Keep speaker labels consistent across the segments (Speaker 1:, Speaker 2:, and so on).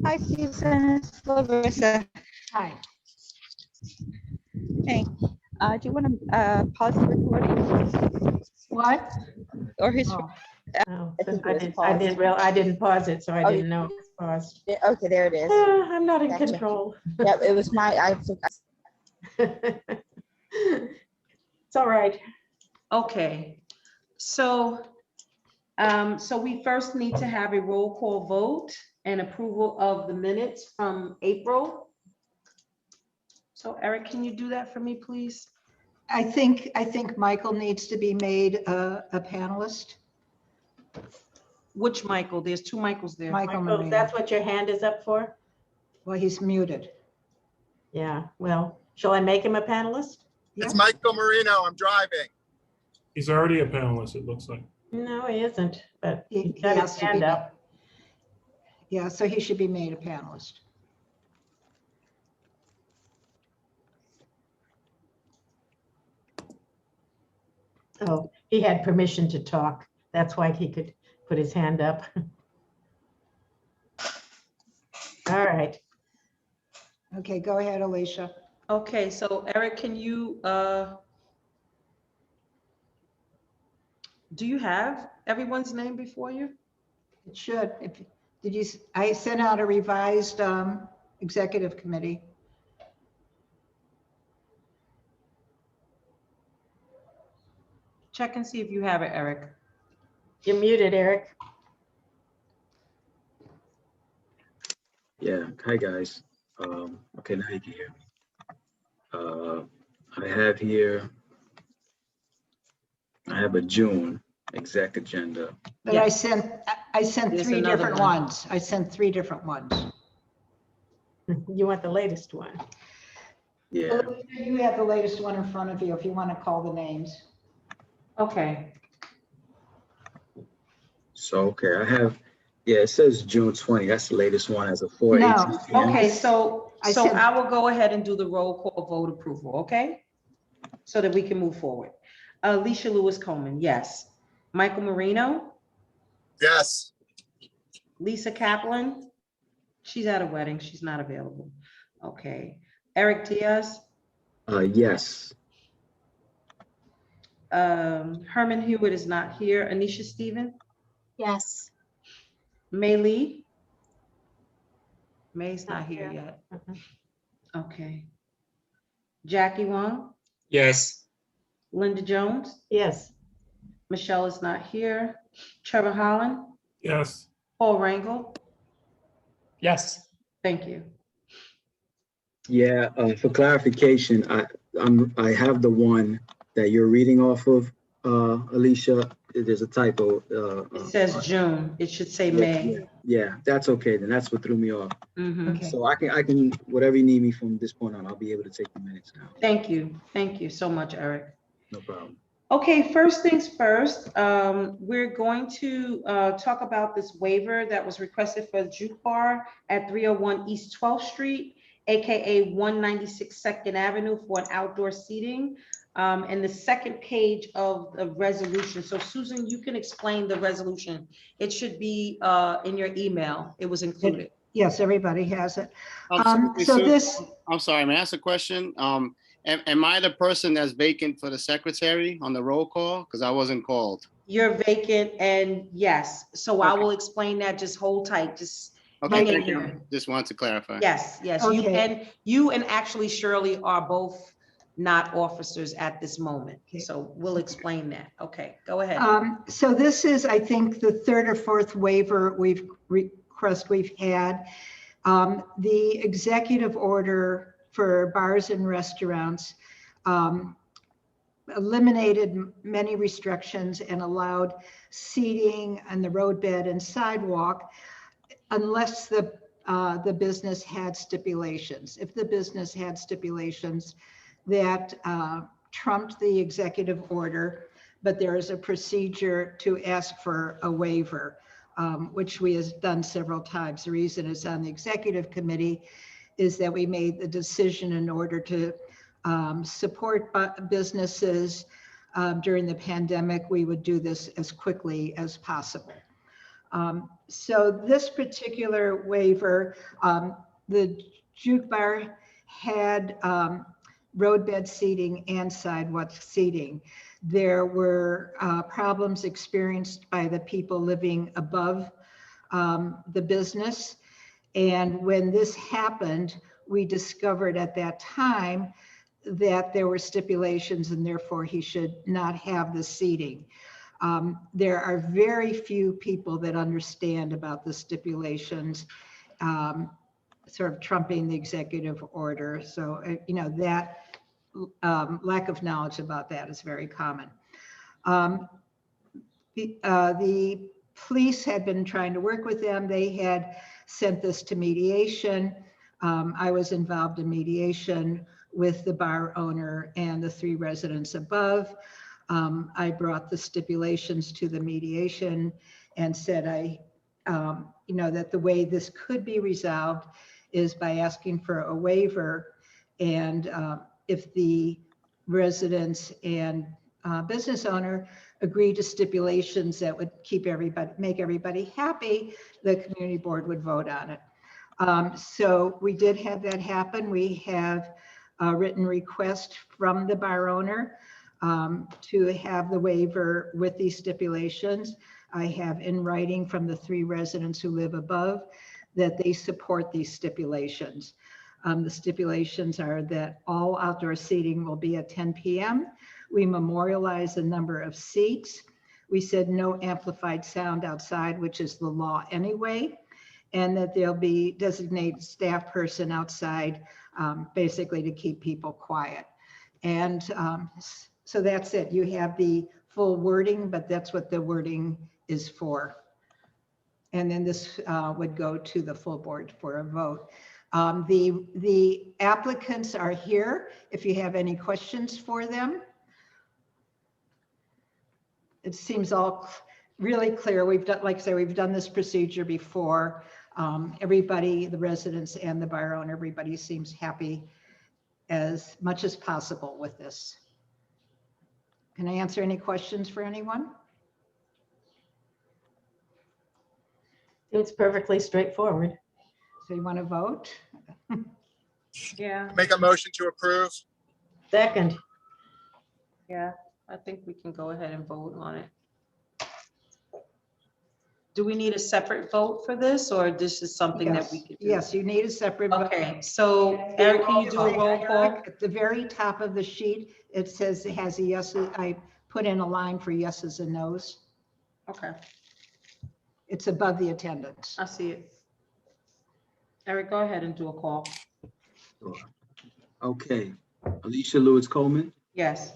Speaker 1: Hi, Susan. It's Larissa.
Speaker 2: Hi.
Speaker 1: Hey, do you want to pause the recording
Speaker 2: What?
Speaker 1: or his?
Speaker 2: Oh, oh,
Speaker 1: I think it was
Speaker 2: I didn't pause it, so I
Speaker 1: Oh,
Speaker 2: didn't know it was paused.
Speaker 1: Okay, there it is.
Speaker 2: I'm not in
Speaker 1: Gotcha.
Speaker 2: control.
Speaker 1: Yep, it was I forgot.
Speaker 2: It's all right.
Speaker 3: Okay, so, so we first need to have a roll call vote and approval of the minutes from April. So Eric, can you do that for me, please?
Speaker 2: I think Michael needs to be made a panelist.
Speaker 3: Which Michael? There's two Michaels there.
Speaker 2: Michael
Speaker 4: Michael,
Speaker 2: Marino.
Speaker 4: that's what your hand is up for?
Speaker 2: Well, he's muted.
Speaker 4: Yeah, well, shall I make him a panelist?
Speaker 2: Yeah.
Speaker 5: It's Michael Marino. I'm driving.
Speaker 6: He's already a panelist, it looks like.
Speaker 4: No, he isn't, but
Speaker 2: He
Speaker 4: he's got
Speaker 2: has
Speaker 4: his
Speaker 2: to be
Speaker 4: hand
Speaker 2: made.
Speaker 4: up.
Speaker 2: Yeah, so he should be made a panelist.
Speaker 4: Oh, he had permission to talk. That's why he could put his hand up. All right.
Speaker 2: Okay, go ahead, Alicia.
Speaker 3: Okay, so Eric, can you, do you have everyone's name before you?
Speaker 2: It should. I sent out a revised executive committee.
Speaker 3: Check and see if you have it, Eric.
Speaker 4: You're muted, Eric.
Speaker 7: Yeah, hi guys. Okay, now you can hear me. I have here, I have a June exec agenda.
Speaker 2: But
Speaker 3: Yeah.
Speaker 2: I sent
Speaker 3: There's
Speaker 2: three
Speaker 3: another
Speaker 2: different
Speaker 3: one.
Speaker 2: ones. I sent three different ones.
Speaker 4: You want the latest one?
Speaker 7: Yeah,
Speaker 2: You have the latest one in front of you if you want to call the names.
Speaker 3: Okay,
Speaker 7: so, okay, I have, yeah, it says June 20, that's the latest one as of 4/18.
Speaker 2: No.
Speaker 7: PM.
Speaker 3: okay, so
Speaker 2: I
Speaker 3: I
Speaker 2: said-
Speaker 3: will go ahead and do the roll call vote approval, okay? So that we can move forward. Alicia Lewis Coleman, yes. Michael Marino,
Speaker 5: Yes.
Speaker 3: Lisa Kaplan, she's at a wedding, she's not available. Okay, Eric Diaz,
Speaker 7: Yes,
Speaker 3: Herman Hewitt is not here. Anisha Stephen,
Speaker 8: Yes.
Speaker 3: May Lee. May's not
Speaker 4: Not
Speaker 3: here
Speaker 4: here.
Speaker 3: yet.
Speaker 4: Mhm.
Speaker 3: Okay. Jackie Wong,
Speaker 6: Yes.
Speaker 3: Linda Jones,
Speaker 4: Yes,
Speaker 3: Michelle is not here. Trevor Holland,
Speaker 6: Yes.
Speaker 3: Paul Rangel,
Speaker 6: Yes.
Speaker 3: thank you.
Speaker 7: yeah, for clarification, I have the one that you're reading off of, Alicia. There's a typo.
Speaker 3: It says June, it should say
Speaker 7: yeah,
Speaker 3: May.
Speaker 7: Yeah, that's okay, then that's what threw me off.
Speaker 3: Mhm.
Speaker 2: Okay.
Speaker 7: So I can, whatever you need me from this point on, I'll be able to take the minutes now.
Speaker 3: Thank you so much, Eric.
Speaker 7: No problem.
Speaker 3: Okay, first things first, we're going to talk about this waiver that was requested for Juke Bar at 301 East 12th Street, AKA 196 Second Avenue for an outdoor seating. And the second page of the resolution. So Susan, you can explain the resolution. It should be in your email. It was included.
Speaker 2: Yes, everybody has it.
Speaker 9: Excuse me,
Speaker 2: So
Speaker 9: Sue.
Speaker 2: this,
Speaker 9: I'm sorry, may I ask a question? Am I the person that's vacant for the secretary on the roll call? Because I wasn't called.
Speaker 3: You're vacant and yes, so I
Speaker 9: Okay.
Speaker 3: will explain that. Just hold tight, just
Speaker 9: Okay,
Speaker 3: hang in
Speaker 9: thank you.
Speaker 3: here.
Speaker 9: Just wanted to clarify.
Speaker 3: Yes, yes,
Speaker 2: Okay.
Speaker 3: you and actually Shirley are both not officers at this moment.
Speaker 2: Okay.
Speaker 3: So we'll explain that. Okay, go ahead.
Speaker 2: so this is, I think, the third or fourth waiver request we've had. The executive order for bars and restaurants eliminated many restrictions and allowed seating on the roadbed and sidewalk unless the business had stipulations. If the business had stipulations that trumped the executive order, but there is a procedure to ask for a waiver, which we have done several times. The reason it's on the executive committee is that we made the decision in order to support businesses during the pandemic. We would do this as quickly as possible. So this particular waiver, the Juke Bar had roadbed seating and sidewalk seating. There were problems experienced by the people living above the business. And when this happened, we discovered at that time that there were stipulations and therefore he should not have the seating. There are very few people that understand about the stipulations, sort of trumping the executive order. So, you know, that lack of knowledge about that is very common. The police had been trying to work with them. They had sent this to mediation. I was involved in mediation with the bar owner and the 3 residents above. I brought the stipulations to the mediation and said you know, that the way this could be resolved is by asking for a waiver. And if the residents and business owner agree to stipulations that would keep everybody, make everybody happy, the community board would vote on it. So we did have that happen. We have a written request from the bar owner to have the waiver with these stipulations. I have in writing from the 3 residents who live above that they support these stipulations. The stipulations are that all outdoor seating will be at 10 p.m. We memorialize the number of seats. We said no amplified sound outside, which is the law anyway, and that there'll be designated staff person outside, basically to keep people quiet. And so that's it. You have the full wording, but that's what the wording is for. And then this would go to the full board for a vote. The applicants are here if you have any questions for them. It seems all really clear. We've done, like I say, we've done this procedure before. Everybody, the residents and the bar owner, everybody seems happy as much as possible with this. Can I answer any questions for anyone?
Speaker 4: It's perfectly straightforward.
Speaker 2: So you want to vote?
Speaker 3: Yeah,
Speaker 5: Make a motion to approve.
Speaker 4: Second,
Speaker 3: yeah, I think we can go ahead and vote on it. Do we need a separate vote for this, or this is something that we could do?
Speaker 2: Yes, you need a separate vote.
Speaker 3: Okay, so Eric, can you do a roll call?
Speaker 2: At the very top of the sheet, it says it has a yes. I put in a line for yeses and nos.
Speaker 3: Okay,
Speaker 2: It's above the attendance.
Speaker 3: I see it. Eric, go ahead and do a call.
Speaker 7: Sure. Okay, Alicia Lewis Coleman,
Speaker 3: Yes.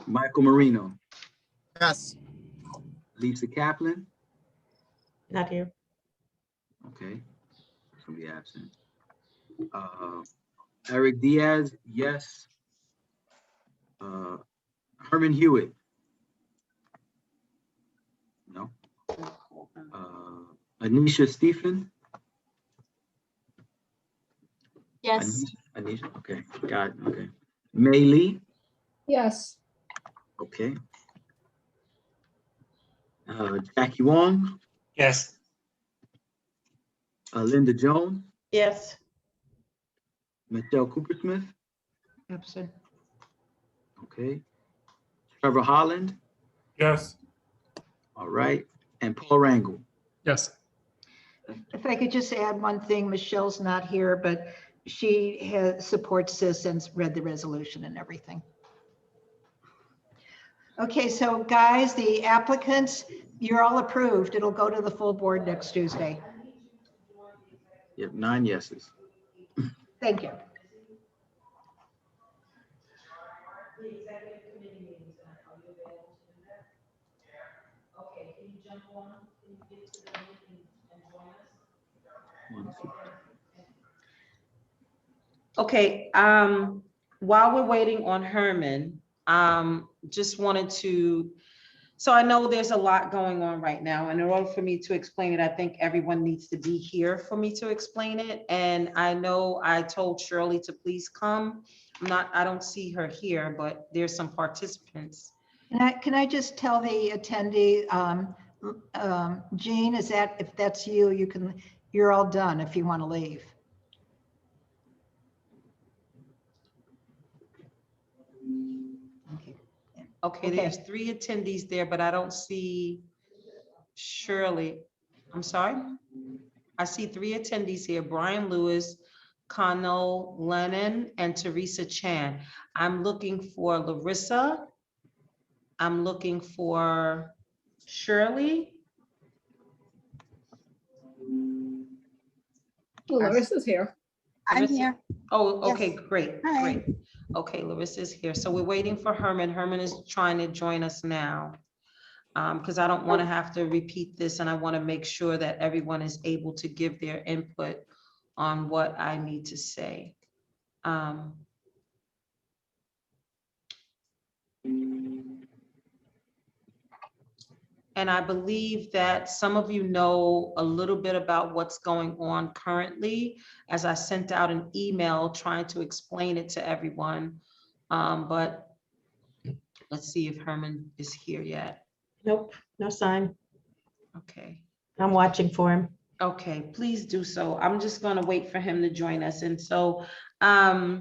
Speaker 7: Michael Marino,
Speaker 5: Yes.
Speaker 7: Lisa Kaplan,
Speaker 4: not here.
Speaker 7: okay, she'll be absent. Eric Diaz, yes. Herman Hewitt. No. Anisha Stephen.
Speaker 8: Yes.
Speaker 7: Anisha, okay, got it, okay. Mei Lee,
Speaker 8: Yes.
Speaker 7: okay. Jackie Wong,
Speaker 6: Yes.
Speaker 7: Linda Jones,
Speaker 4: Yes.
Speaker 7: Michelle Coopersmith,
Speaker 2: Absent.
Speaker 7: okay. Trevor Holland,
Speaker 6: Yes.
Speaker 7: all right, and Paul Rangle.
Speaker 6: Yes.
Speaker 2: If I could just add one thing, Michelle's not here, but she supports this and read the resolution and everything. Okay, so guys, the applicants, you're all approved. It'll go to the full board next Tuesday.
Speaker 7: Yep, 9 yeses.
Speaker 2: Thank you.
Speaker 3: Okay, while we're waiting on Herman, just wanted to, so I know there's a lot going on right now, and in order for me to explain it, I think everyone needs to be here for me to explain it. And I know I told Shirley to please come. I don't see her here, but there's some participants.
Speaker 2: Can I just tell the attendee, Jean, is that, if that's you, you're all done if you want to leave. Okay.
Speaker 3: Okay,
Speaker 2: Okay.
Speaker 3: there's 3 attendees there, but I don't see Shirley. I'm sorry? I see 3 attendees here, Brian Lewis, Connell Lennon, and Teresa Chan. I'm looking for Larissa. I'm looking for Shirley.
Speaker 8: Larissa's here.
Speaker 1: I'm
Speaker 3: Larissa?
Speaker 1: here.
Speaker 3: Oh, okay,
Speaker 1: Yes.
Speaker 3: great,
Speaker 1: Hi.
Speaker 3: great. Okay, Larissa's here. So we're waiting for Herman. Herman is trying to join us now. Because I don't want to have to repeat this, and I want to make sure that everyone is able to give their input on what I need to say. And I believe that some of you know a little bit about what's going on currently, as I sent out an email trying to explain it to everyone. But let's see if Herman is here yet.
Speaker 4: Nope, no sign.
Speaker 3: Okay.
Speaker 4: I'm watching for him.
Speaker 3: Okay, please do so. I'm just going to wait for him to join us. And so I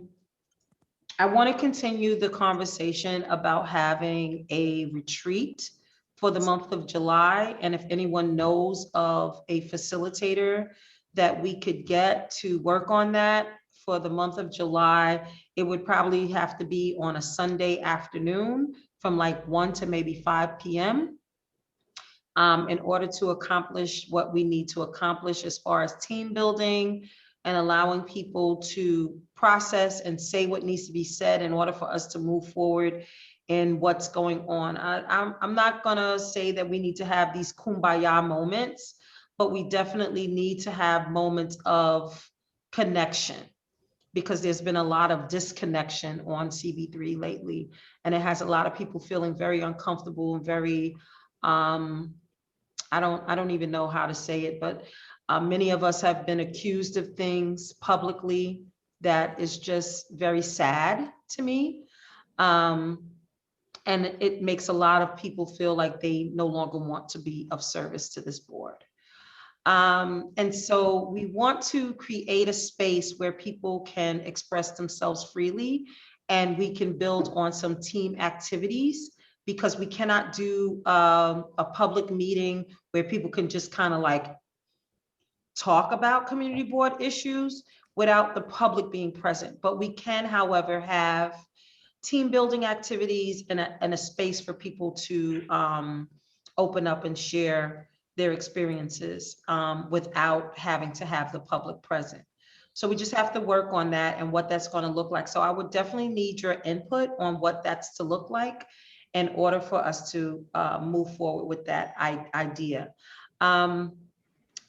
Speaker 3: want to continue the conversation about having a retreat for the month of July. And if anyone knows of a facilitator that we could get to work on that for the month of July, it would probably have to be on a Sunday afternoon from like 1 to maybe 5 p.m. In order to accomplish what we need to accomplish as far as team building and allowing people to process and say what needs to be said in order for us to move forward in what's going on. I'm not gonna say that we need to have these kumbaya moments, but we definitely need to have moments of connection, because there's been a lot of disconnection on CV3 lately, and it has a lot of people feeling very uncomfortable and very, I don't even know how to say it, but many of us have been accused of things publicly that is just very sad to me. And it makes a lot of people feel like they no longer want to be of service to this board. And so we want to create a space where people can express themselves freely, and we can build on some team activities, because we cannot do a public meeting where people can just kind of like talk about community board issues without the public being present. But we can, however, have team building activities and a space for people to open up and share their experiences without having to have the public present. So we just have to work on that and what that's going to look like. So I would definitely need your input on what that's to look like in order for us to move forward with that idea.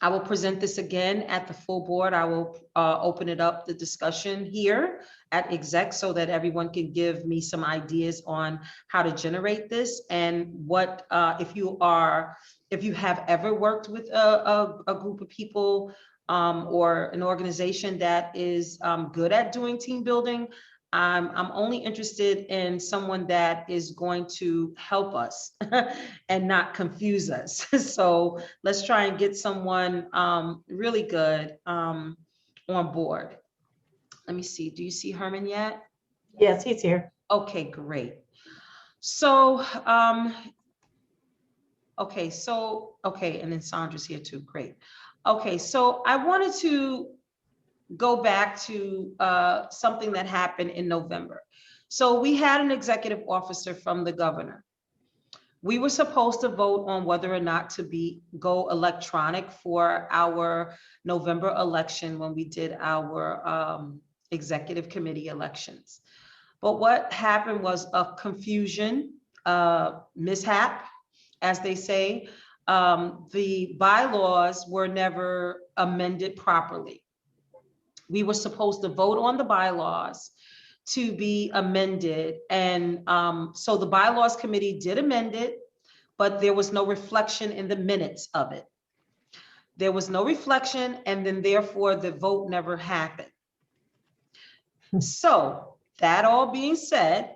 Speaker 3: I will present this again at the full board. I will open it up, the discussion here at exec, so that everyone can give me some ideas on how to generate this, and what, if you have ever worked with a group of people or an organization that is good at doing team building. I'm only interested in someone that is going to help us and not confuse us. So let's try and get someone really good on board. Let me see. Do you see Herman yet?
Speaker 4: Yes, he's here.
Speaker 3: Okay, great. So, okay, and then Sandra's here too. Great. Okay, so I wanted to go back to something that happened in November. So we had an executive officer from the governor. We were supposed to vote on whether or not to go electronic for our November election when we did our executive committee elections. But what happened was a confusion, mishap, as they say. The bylaws were never amended properly. We were supposed to vote on the bylaws to be amended. And so the bylaws committee did amend it, but there was no reflection in the minutes of it. There was no reflection, and then therefore the vote never happened. So that all being said,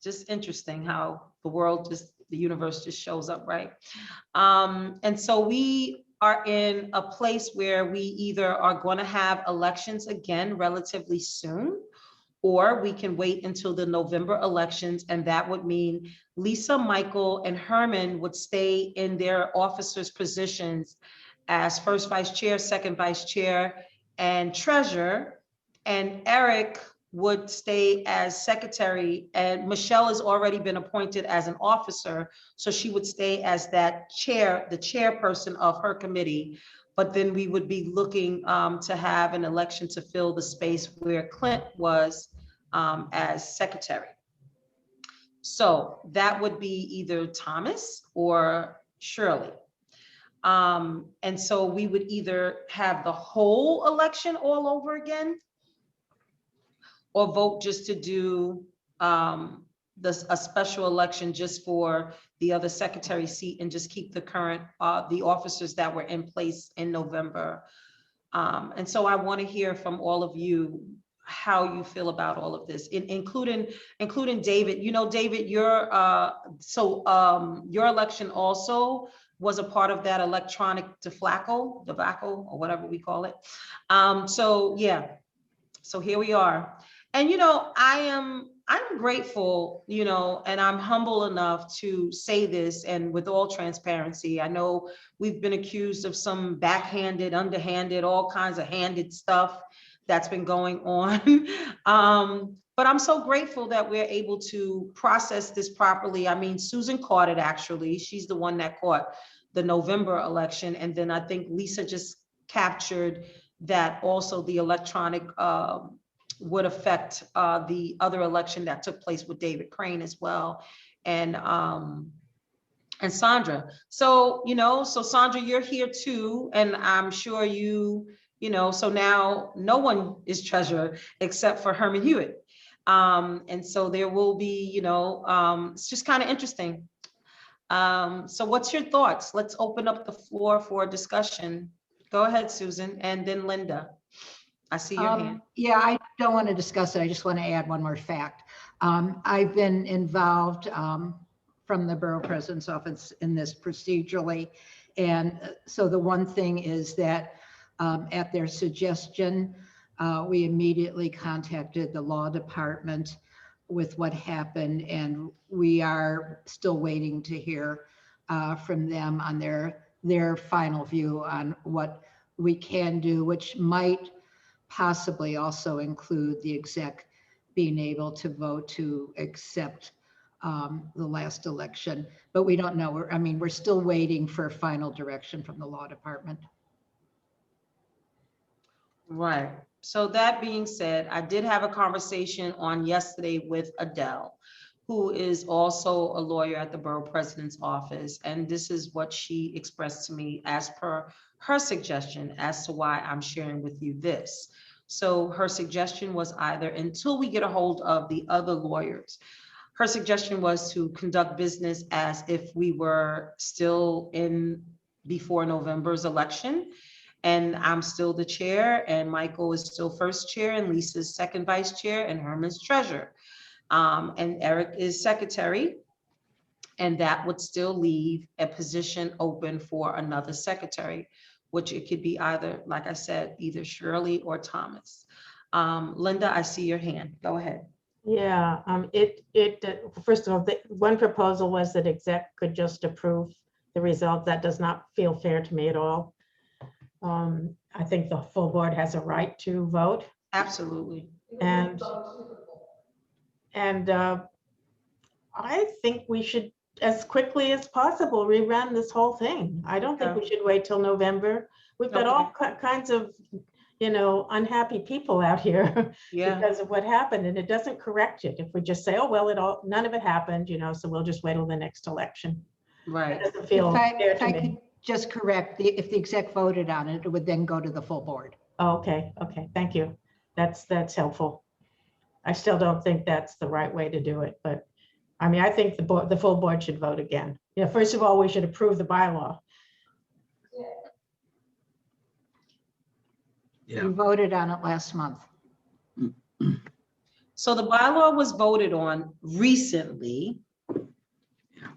Speaker 3: just interesting how the world just the universe just shows up, right? And so we are in a place where we either are going to have elections again relatively soon, or we can wait until the November elections, and that would mean Lisa, Michael, and Herman would stay in their officers' positions as first vice chair, second vice chair, and treasurer, and Eric would stay as secretary, and Michelle has already been appointed as an officer, so she would stay as that chair, the chairperson of her committee. But then we would be looking to have an election to fill the space where Clint was as secretary. So that would be either Thomas or Shirley. And so we would either have the whole election all over again, or vote just to do a special election just for the other secretary seat and just keep the current, the officers that were in place in November. And so I want to hear from all of you how you feel about all of this, including David. You know, David, your election also was a part of that electronic debacle, or whatever we call it. So yeah, so here we are. And, you know, I'm grateful, you know, and I'm humble enough to say this, and with all transparency, I know we've been accused of some backhanded, underhanded, all kinds of handed stuff that's been going on. But I'm so grateful that we're able to process this properly. I mean, Susan caught it, actually. She's the one that caught the November election. And then I think Lisa just captured that also the electronic would affect the other election that took place with David Crane as well, and Sandra. So, you know, so Sandra, you're here too, and I'm sure you know, so now no one is treasurer except for Herman Hewitt. And so there will be, you know, it's just kind of interesting. So what's your thoughts? Let's open up the floor for discussion. Go ahead, Susan, and then Linda. I see your hand.
Speaker 2: Yeah, I don't want to discuss it. I just want to add one more fact. I've been involved from the Borough President's Office in this procedurally. And so the one thing is that at their suggestion, we immediately contacted the law department with what happened, and we are still waiting to hear from them on their final view on what we can do, which might possibly also include the exec being able to vote to accept the last election, but we don't know. I mean, we're still waiting for final direction from the law department.
Speaker 3: Right. So that being said, I did have a conversation on yesterday with Adele, who is also a lawyer at the Borough President's Office. And this is what she expressed to me as per her suggestion as to why I'm sharing with you this. So her suggestion was either, until we get a hold of the other lawyers, her suggestion was to conduct business as if we were still in before November's election. And I'm still the chair, and Michael is still first chair, and Lisa's second vice chair, and Herman's treasurer. And Eric is secretary. And that would still leave a position open for another secretary, which it could be either, like I said, either Shirley or Thomas. Linda, I see your hand. Go ahead.
Speaker 4: Yeah, first of all, the one proposal was that exec could just approve the result. That does not feel fair to me at all. I think the full board has a right to vote.
Speaker 3: Absolutely.
Speaker 4: And I think we should, as quickly as possible, rerun this whole thing. I don't think we should wait till November. We've got all kinds of, you know, unhappy people out here because of what happened, and it doesn't correct it if we just say, oh, well, none of it happened, you know, so we'll just wait till the next election.
Speaker 3: Right.
Speaker 4: It doesn't feel fair to me.
Speaker 2: Could just correct, if the exec voted on it, it would then go to the full board.
Speaker 4: Oh, okay, thank you. That's helpful. I still don't think that's the right way to do it, but I mean, I think the full board should vote again. Yeah, first of all, we should approve the bylaw.
Speaker 7: Yeah.
Speaker 2: You voted on it last month.
Speaker 3: So the bylaw was voted on recently.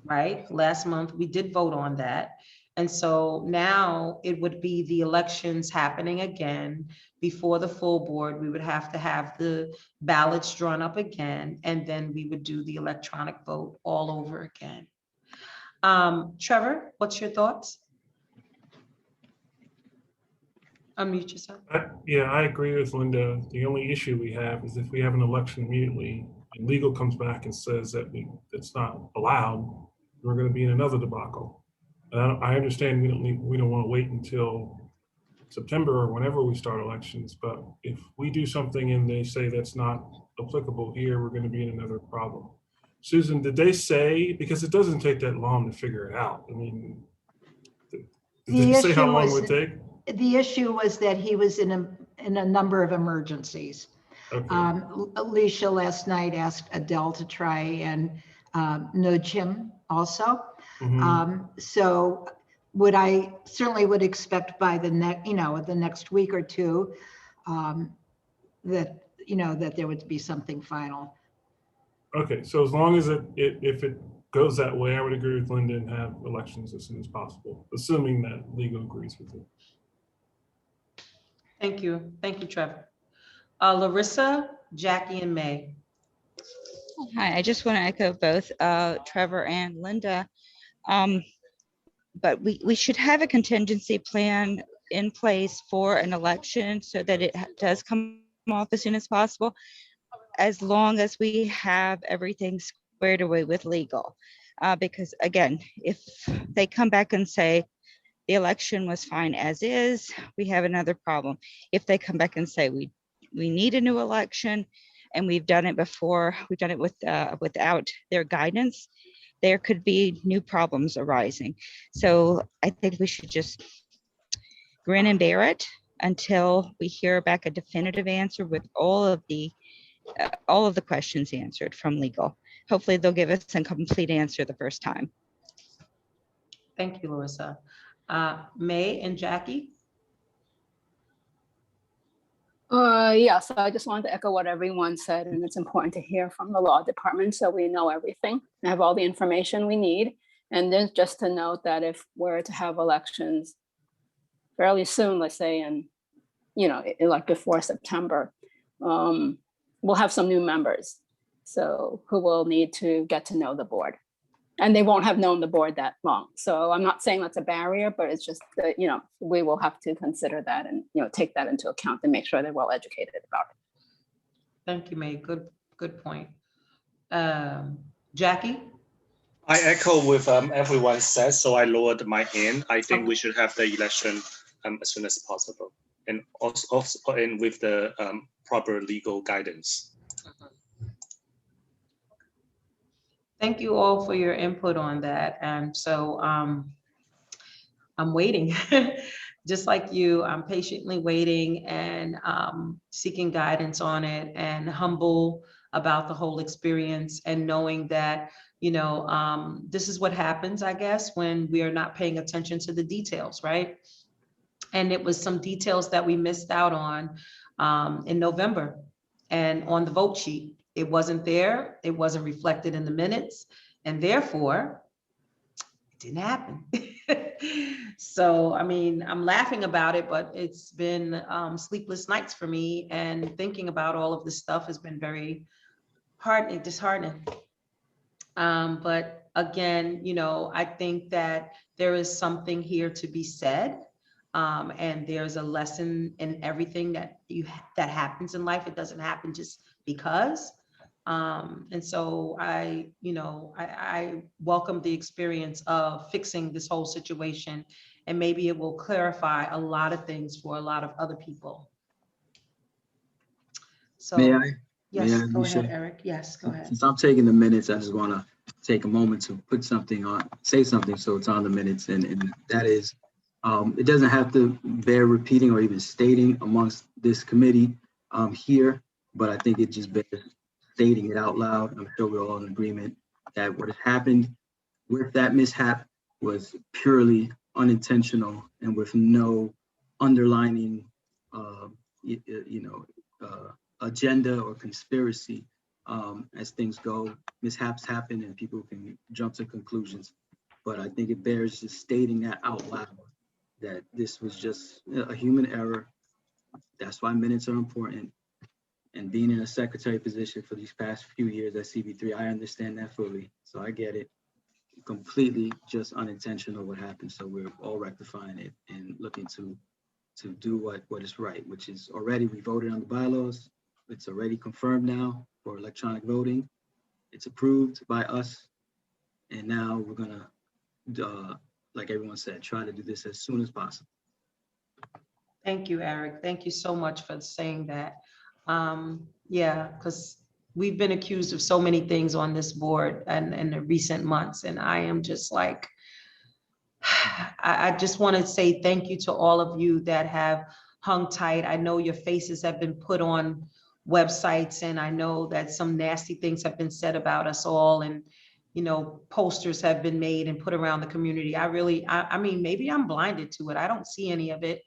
Speaker 3: right? Last month, we did vote on that. And so now it would be the elections happening again before the full board. We would have to have the ballots drawn up again, and then we would do the electronic vote all over again. Trevor, what's your thoughts? Unmute yourself.
Speaker 6: Yeah, I agree with Linda. The only issue we have is if we have an election immediately and legal comes back and says that it's not allowed, we're going to be in another debacle. And I understand we don't want to wait until September or whenever we start elections, but if we do something and they say that's not applicable here, we're going to be in another problem. Susan, did they say, because it doesn't take that long to figure it out? I mean, did they say how long it would take?
Speaker 2: The issue was that he was in a number of emergencies.
Speaker 6: Okay.
Speaker 2: Alicia last night asked Adele to try and nudge him also.
Speaker 6: Mhm.
Speaker 2: So I certainly would expect by the next week or two that there would be something final.
Speaker 6: Okay, so as long as if it goes that way, I would agree with Linda and have elections as soon as possible, assuming that legal agrees with it.
Speaker 3: Thank you. Thank you, Trevor. Larissa, Jackie, and May.
Speaker 1: Hi, I just want to echo both Trevor and Linda. But we should have a contingency plan in place for an election so that it does come off as soon as possible, as long as we have everything squared away with legal. Because again, if they come back and say the election was fine as is, we have another problem. If they come back and say we need a new election and we've done it before, we've done it without their guidance, there could be new problems arising. So I think we should just grin and bear it until we hear back a definitive answer with all of the questions answered from legal. Hopefully they'll give us a complete answer the first time.
Speaker 3: Thank you, Larissa. May and Jackie?
Speaker 8: Yes, I just wanted to echo what everyone said, and it's important to hear from the law department so we know everything, have all the information we need. And then just to note that if we're to have elections fairly soon, let's say like before September, we'll have some new members, so who will need to get to know the board. And they won't have known the board that long. So I'm not saying that's a barrier, but it's just that, we will have to consider that and, take that into account and make sure they're well educated about it.
Speaker 3: Thank you, May. Good point. Jackie?
Speaker 10: I echo with everyone said, so I lowered my hand. I think we should have the election as soon as possible, and also and with the proper legal guidance.
Speaker 3: Thank you all for your input on that. And so I'm waiting, just like you, I'm patiently waiting and seeking guidance on it, and humble about the whole experience, and knowing that, this is what happens, I guess, when we are not paying attention to the details, right? And it was some details that we missed out on in November and on the vote sheet. It wasn't there. It wasn't reflected in the minutes, and therefore it didn't happen. So, I mean, I'm laughing about it, but it's been sleepless nights for me, and thinking about all of this stuff has been very disheartening. But again, I think that there is something here to be said. And there's a lesson in everything that happens in life. It doesn't happen just because. And so I welcome the experience of fixing this whole situation, and maybe it will clarify a lot of things for a lot of other people. So,
Speaker 7: May I?
Speaker 3: Yes,
Speaker 7: May I,
Speaker 3: go
Speaker 7: Alicia?
Speaker 3: ahead, Eric. Yes, go ahead.
Speaker 7: Since I'm taking the minutes, I just want to take a moment to put something on, say something so it's on the minutes, and that is, it doesn't have to bear repeating or even stating amongst this committee here, but I think it just bears stating it out loud. I'm sure we're all in agreement that what has happened with that mishap was purely unintentional and with no underlining, agenda or conspiracy as things go, mishaps happen and people can jump to conclusions. But I think it bears just stating that out loud, that this was just a human error. That's why minutes are important. And being in a secretary position for these past few years at CB3, I understand that fully. So I get it. Completely just unintentional what happened. So we're all rectifying it and looking to do what is right, which is already we voted on the bylaws. It's already confirmed now for electronic voting. It's approved by us. And now we're gonna, like everyone said, try to do this as soon as possible.
Speaker 3: Thank you, Eric. Thank you so much for saying that. Yeah, because we've been accused of so many things on this board and in the recent months, and I am just like, I just want to say thank you to all of you that have hung tight. I know your faces have been put on websites, and I know that some nasty things have been said about us all, and you know, posters have been made and put around the community. I mean, maybe I'm blinded to it. I don't see any of it.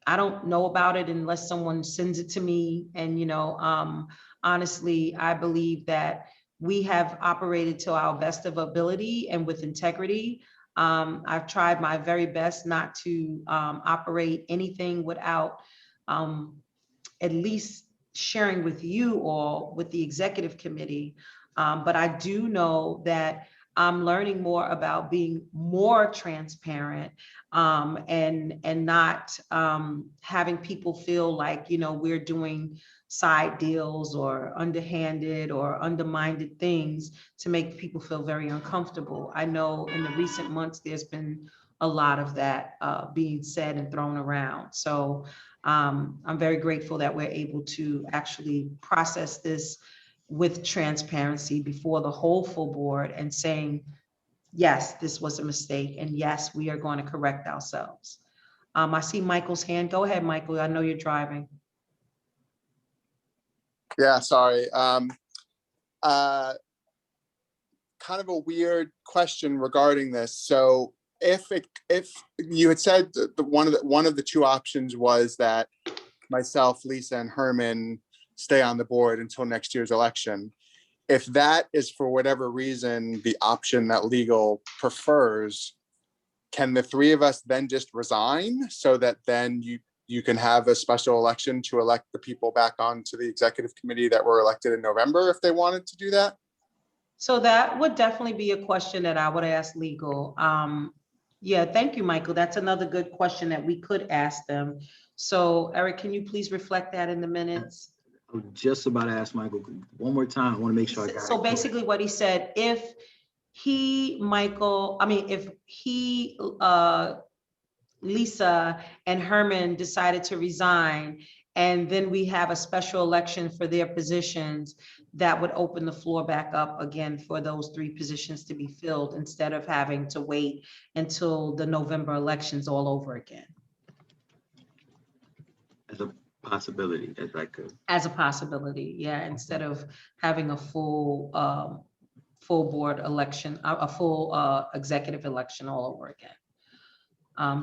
Speaker 3: I don't know about it unless someone sends it to me. And, you know, honestly, I believe that we have operated to our best of ability and with integrity. I've tried my very best not to operate anything without at least sharing with you all, with the executive committee. But I do know that I'm learning more about being more transparent and not having people feel like, you know, we're doing side deals or underhanded or undermined things to make people feel very uncomfortable. I know in the recent months, there's been a lot of that being said and thrown around. So I'm very grateful that we're able to actually process this with transparency before the whole full board and saying, yes, this was a mistake, and yes, we are going to correct ourselves. I see Michael's hand. Go ahead, Michael. I know you're driving.
Speaker 11: Yeah, sorry. Kind of a weird question regarding this. So if you had said that one of the two options was that myself, Lisa, and Herman stay on the board until next year's election. If that is for whatever reason the option that legal prefers, can the three of us then just resign so that then you can have a special election to elect the people back onto the executive committee that were elected in November if they wanted to do that?
Speaker 3: So that would definitely be a question that I would ask legal. Yeah, thank you, Michael. That's another good question that we could ask them. So Eric, can you please reflect that in the minutes?
Speaker 7: I was just about to ask Michael one more time. I want to make sure I got it.
Speaker 3: So basically what he said, if he, Lisa and Herman decided to resign, and then we have a special election for their positions, that would open the floor back up again for those three positions to be filled instead of having to wait until the November elections all over again.
Speaker 7: As a possibility, as I could.
Speaker 3: As a possibility, yeah, instead of having a full board election, a full executive election all over again.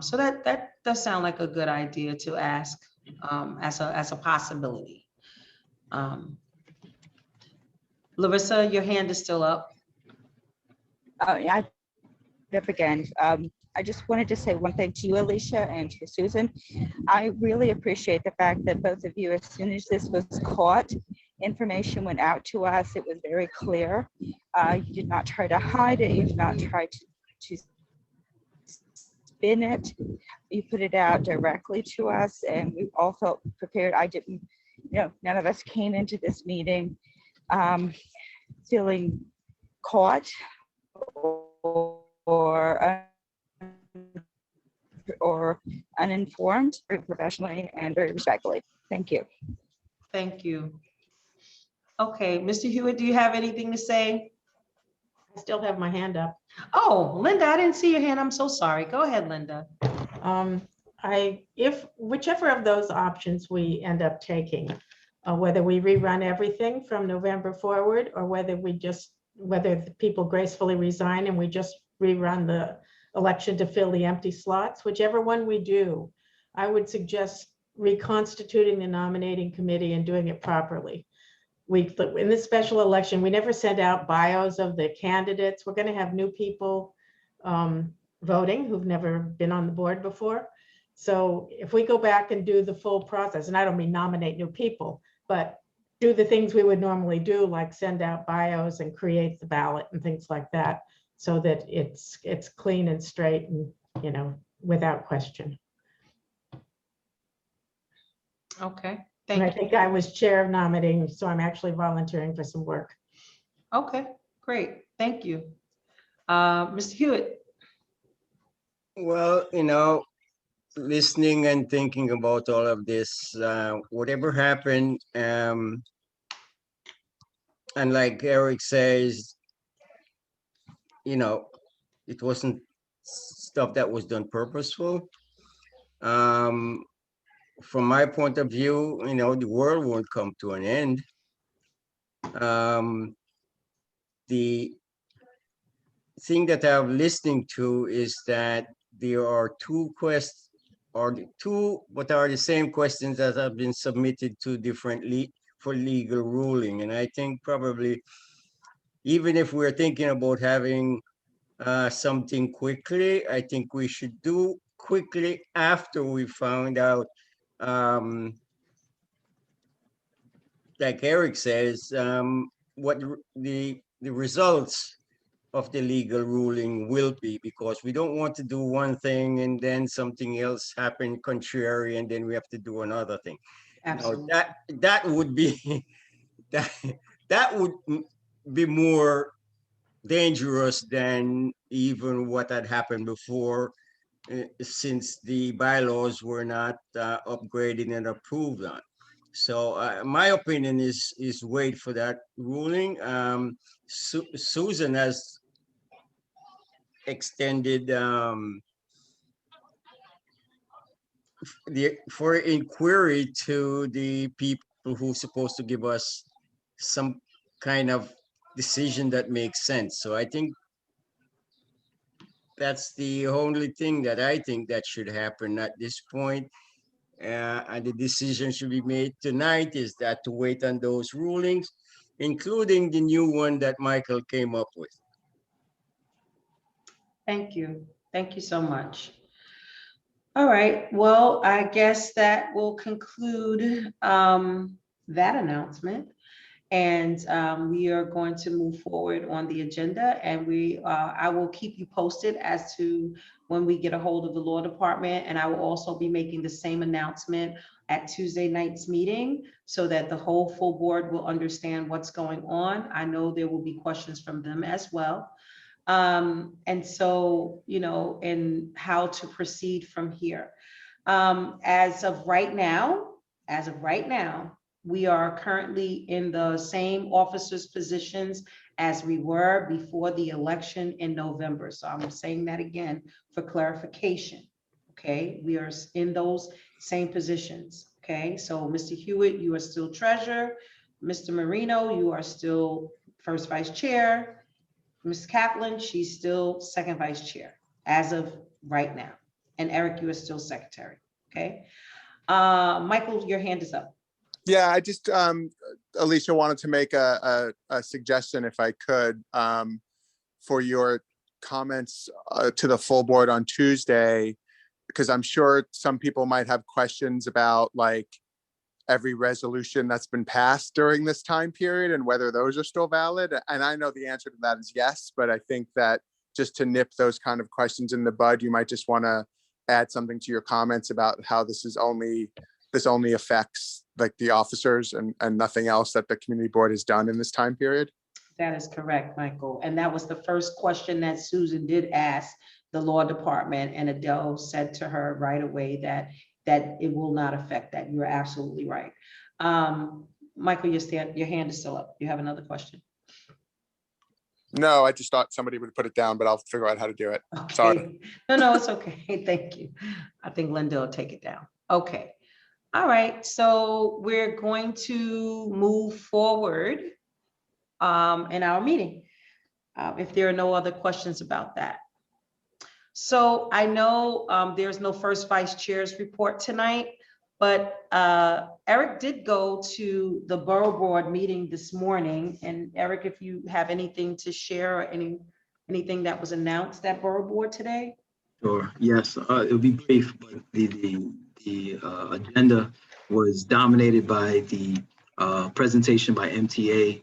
Speaker 3: So that does sound like a good idea to ask as a possibility. Larissa, your hand is still up.
Speaker 1: Oh, yeah, up again. I just wanted to say one thing to you, Alicia, and to Susan. I really appreciate the fact that both of you, as soon as this was caught, information went out to us. It was very clear. You did not try to hide it. You did not try to spin it. You put it out directly to us, and we all felt prepared. I didn't, none of us came into this meeting feeling caught or uninformed, very professionally and very respectfully. Thank you.
Speaker 3: Thank you. Okay, Mr. Hewitt, do you have anything to say?
Speaker 4: I still have my hand up.
Speaker 3: Oh, Linda, I didn't see your hand. I'm so sorry. Go ahead, Linda.
Speaker 4: If whichever of those options we end up taking, whether we rerun everything from November forward, or whether the people gracefully resign and we just rerun the election to fill the empty slots, whichever one we do, I would suggest reconstituting the nominating committee and doing it properly. in this special election, we never sent out bios of the candidates. We're going to have new people voting who've never been on the board before. So if we go back and do the full process, and I don't mean nominate new people, but do the things we would normally do, like send out bios and create the ballot and things like that, so that it's clean and straight and, you know, without question.
Speaker 3: Okay,
Speaker 4: And I
Speaker 3: thank you.
Speaker 4: think I was chair of nominating, so I'm actually volunteering for some work.
Speaker 3: Okay, great, thank you. Mr. Hewitt.
Speaker 12: Well, listening and thinking about all of this, whatever happened, and like Eric says, it wasn't stuff that was done purposeful. From my point of view, the world won't come to an end. The thing that I'm listening to is that there are two what are the same questions that have been submitted to differently for legal ruling. And I think probably, even if we're thinking about having something quickly, I think we should do quickly after we found out, like Eric says, what the results of the legal ruling will be, because we don't want to do one thing and then something else happen contrary, and then we have to do another thing.
Speaker 3: Absolutely.
Speaker 12: That would be that would be more dangerous than even what had happened before, since the bylaws were not upgraded and approved on. So my opinion is wait for that ruling. Susan has extended for inquiry to the people who's supposed to give us some kind of decision that makes sense. So I think that's the only thing that I think that should happen at this point. And the decision should be made tonight, is that to wait on those rulings, including the new one that Michael came up with.
Speaker 3: Thank you. Thank you so much. All right, well, I guess that will conclude that announcement. And we are going to move forward on the agenda, and I will keep you posted as to when we get a hold of the law department. And I will also be making the same announcement at Tuesday night's meeting, so that the whole full board will understand what's going on. I know there will be questions from them as well. And so, and how to proceed from here. As of right now, we are currently in the same officers' positions as we were before the election in November. So I'm saying that again for clarification. Okay, we are in those same positions. Okay, so Mr. Hewitt, you are still treasurer. Mr. Marino, you are still first vice chair. Ms. Kaplan, she's still second vice chair as of right now. And Eric, you are still secretary. Okay. Michael, your hand is up.
Speaker 11: Yeah, I just, Alicia, wanted to make a suggestion, if I could, for your comments to the full board on Tuesday, because I'm sure some people might have questions about like every resolution that's been passed during this time period and whether those are still valid. And I know the answer to that is yes, but I think that just to nip those kind of questions in the bud, you might just want to add something to your comments about how this only affects like the officers and nothing else that the community board has done in this time period.
Speaker 3: That is correct, Michael. And that was the first question that Susan did ask the law department, and Adele said to her right away that it will not affect that. You're absolutely right. Michael, your hand is still up. You have another question?
Speaker 11: No, I just thought somebody would put it down, but I'll figure out how to do it.
Speaker 3: Okay.
Speaker 11: Sorry.
Speaker 3: No, it's okay. Thank you. I think Linda will take it down. Okay. All right. So we're going to move forward in our meeting, if there are no other questions about that. So I know there's no first vice chair's report tonight. But Eric did go to the Borough Board meeting this morning. And Eric, if you have anything to share, or anything that was announced at Borough Board today?
Speaker 7: Sure, yes, it'll be brief, but the agenda was dominated by the presentation by MTA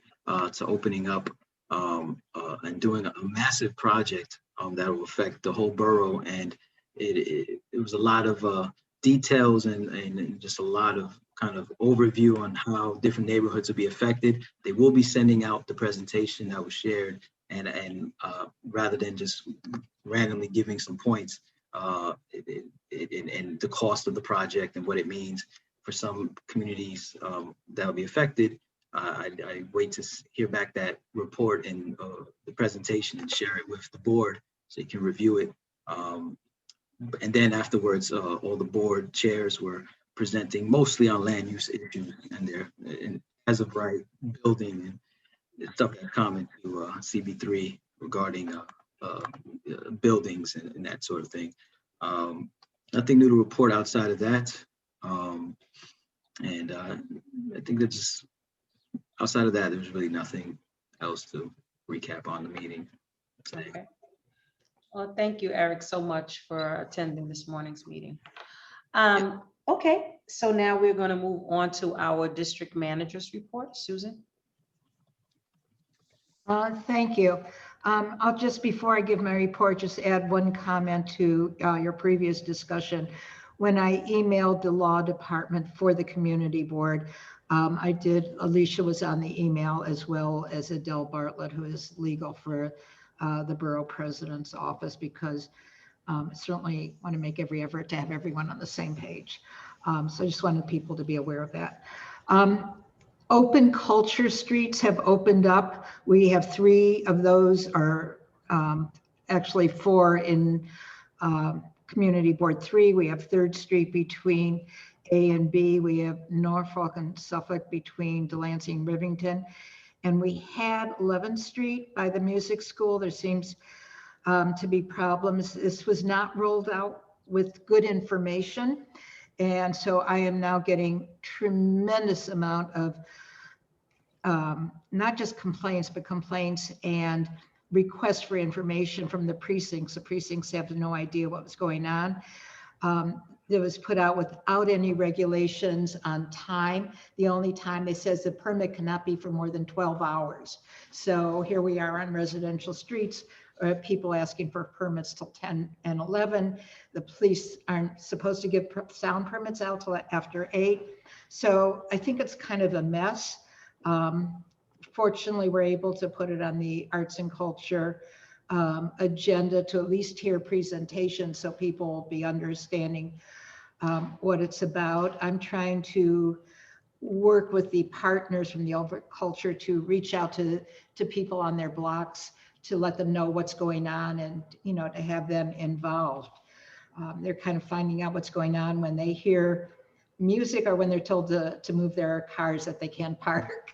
Speaker 7: to opening up and doing a massive project that will affect the whole borough. And it was a lot of details and just a lot of kind of overview on how different neighborhoods will be affected. They will be sending out the presentation that was shared, and rather than just randomly giving some points and the cost of the project and what it means for some communities that will be affected. I wait to hear back that report and the presentation and share it with the board so you can review it. And then afterwards, all the board chairs were presenting mostly on land use issues and their, as of right, building and stuff that's common to CB3 regarding buildings and that sort of thing. Nothing new to report outside of that. And I think that just outside of that, there's really nothing else to recap on the meeting.
Speaker 3: Okay. Well, thank you, Eric, so much for attending this morning's meeting. Okay, so now we're going to move on to our district manager's report. Susan?
Speaker 2: Thank you. I'll just, before I give my report, just add one comment to your previous discussion. When I emailed the law department for the community board, Alicia was on the email, as well as Adele Bartlett, who is legal for the borough president's office, because I certainly want to make every effort to have everyone on the same page. So I just wanted people to be aware of that. Open culture streets have opened up. We have 3 of those, are actually 4 in Community Board 3. We have 3rd Street between A and B. We have Norfolk and Suffolk between Delancey and Rivington. And we had 11th Street by the music school. There seems to be problems. This was not rolled out with good information. And so I am now getting tremendous amount of not just complaints, but complaints and requests for information from the precincts. The precincts have no idea what was going on. It was put out without any regulations on time. The only time they says the permit cannot be for more than 12 hours. So here we are on residential streets, people asking for permits till 10 and 11. The police aren't supposed to give sound permits out till after 8. So I think it's kind of a mess. Fortunately, we're able to put it on the arts and culture agenda to at least hear presentations so people will be understanding what it's about. I'm trying to work with the partners from the over culture to reach out to people on their blocks to let them know what's going on and, you know, to have them involved. They're kind of finding out what's going on when they hear music or when they're told to move their cars that they can't park.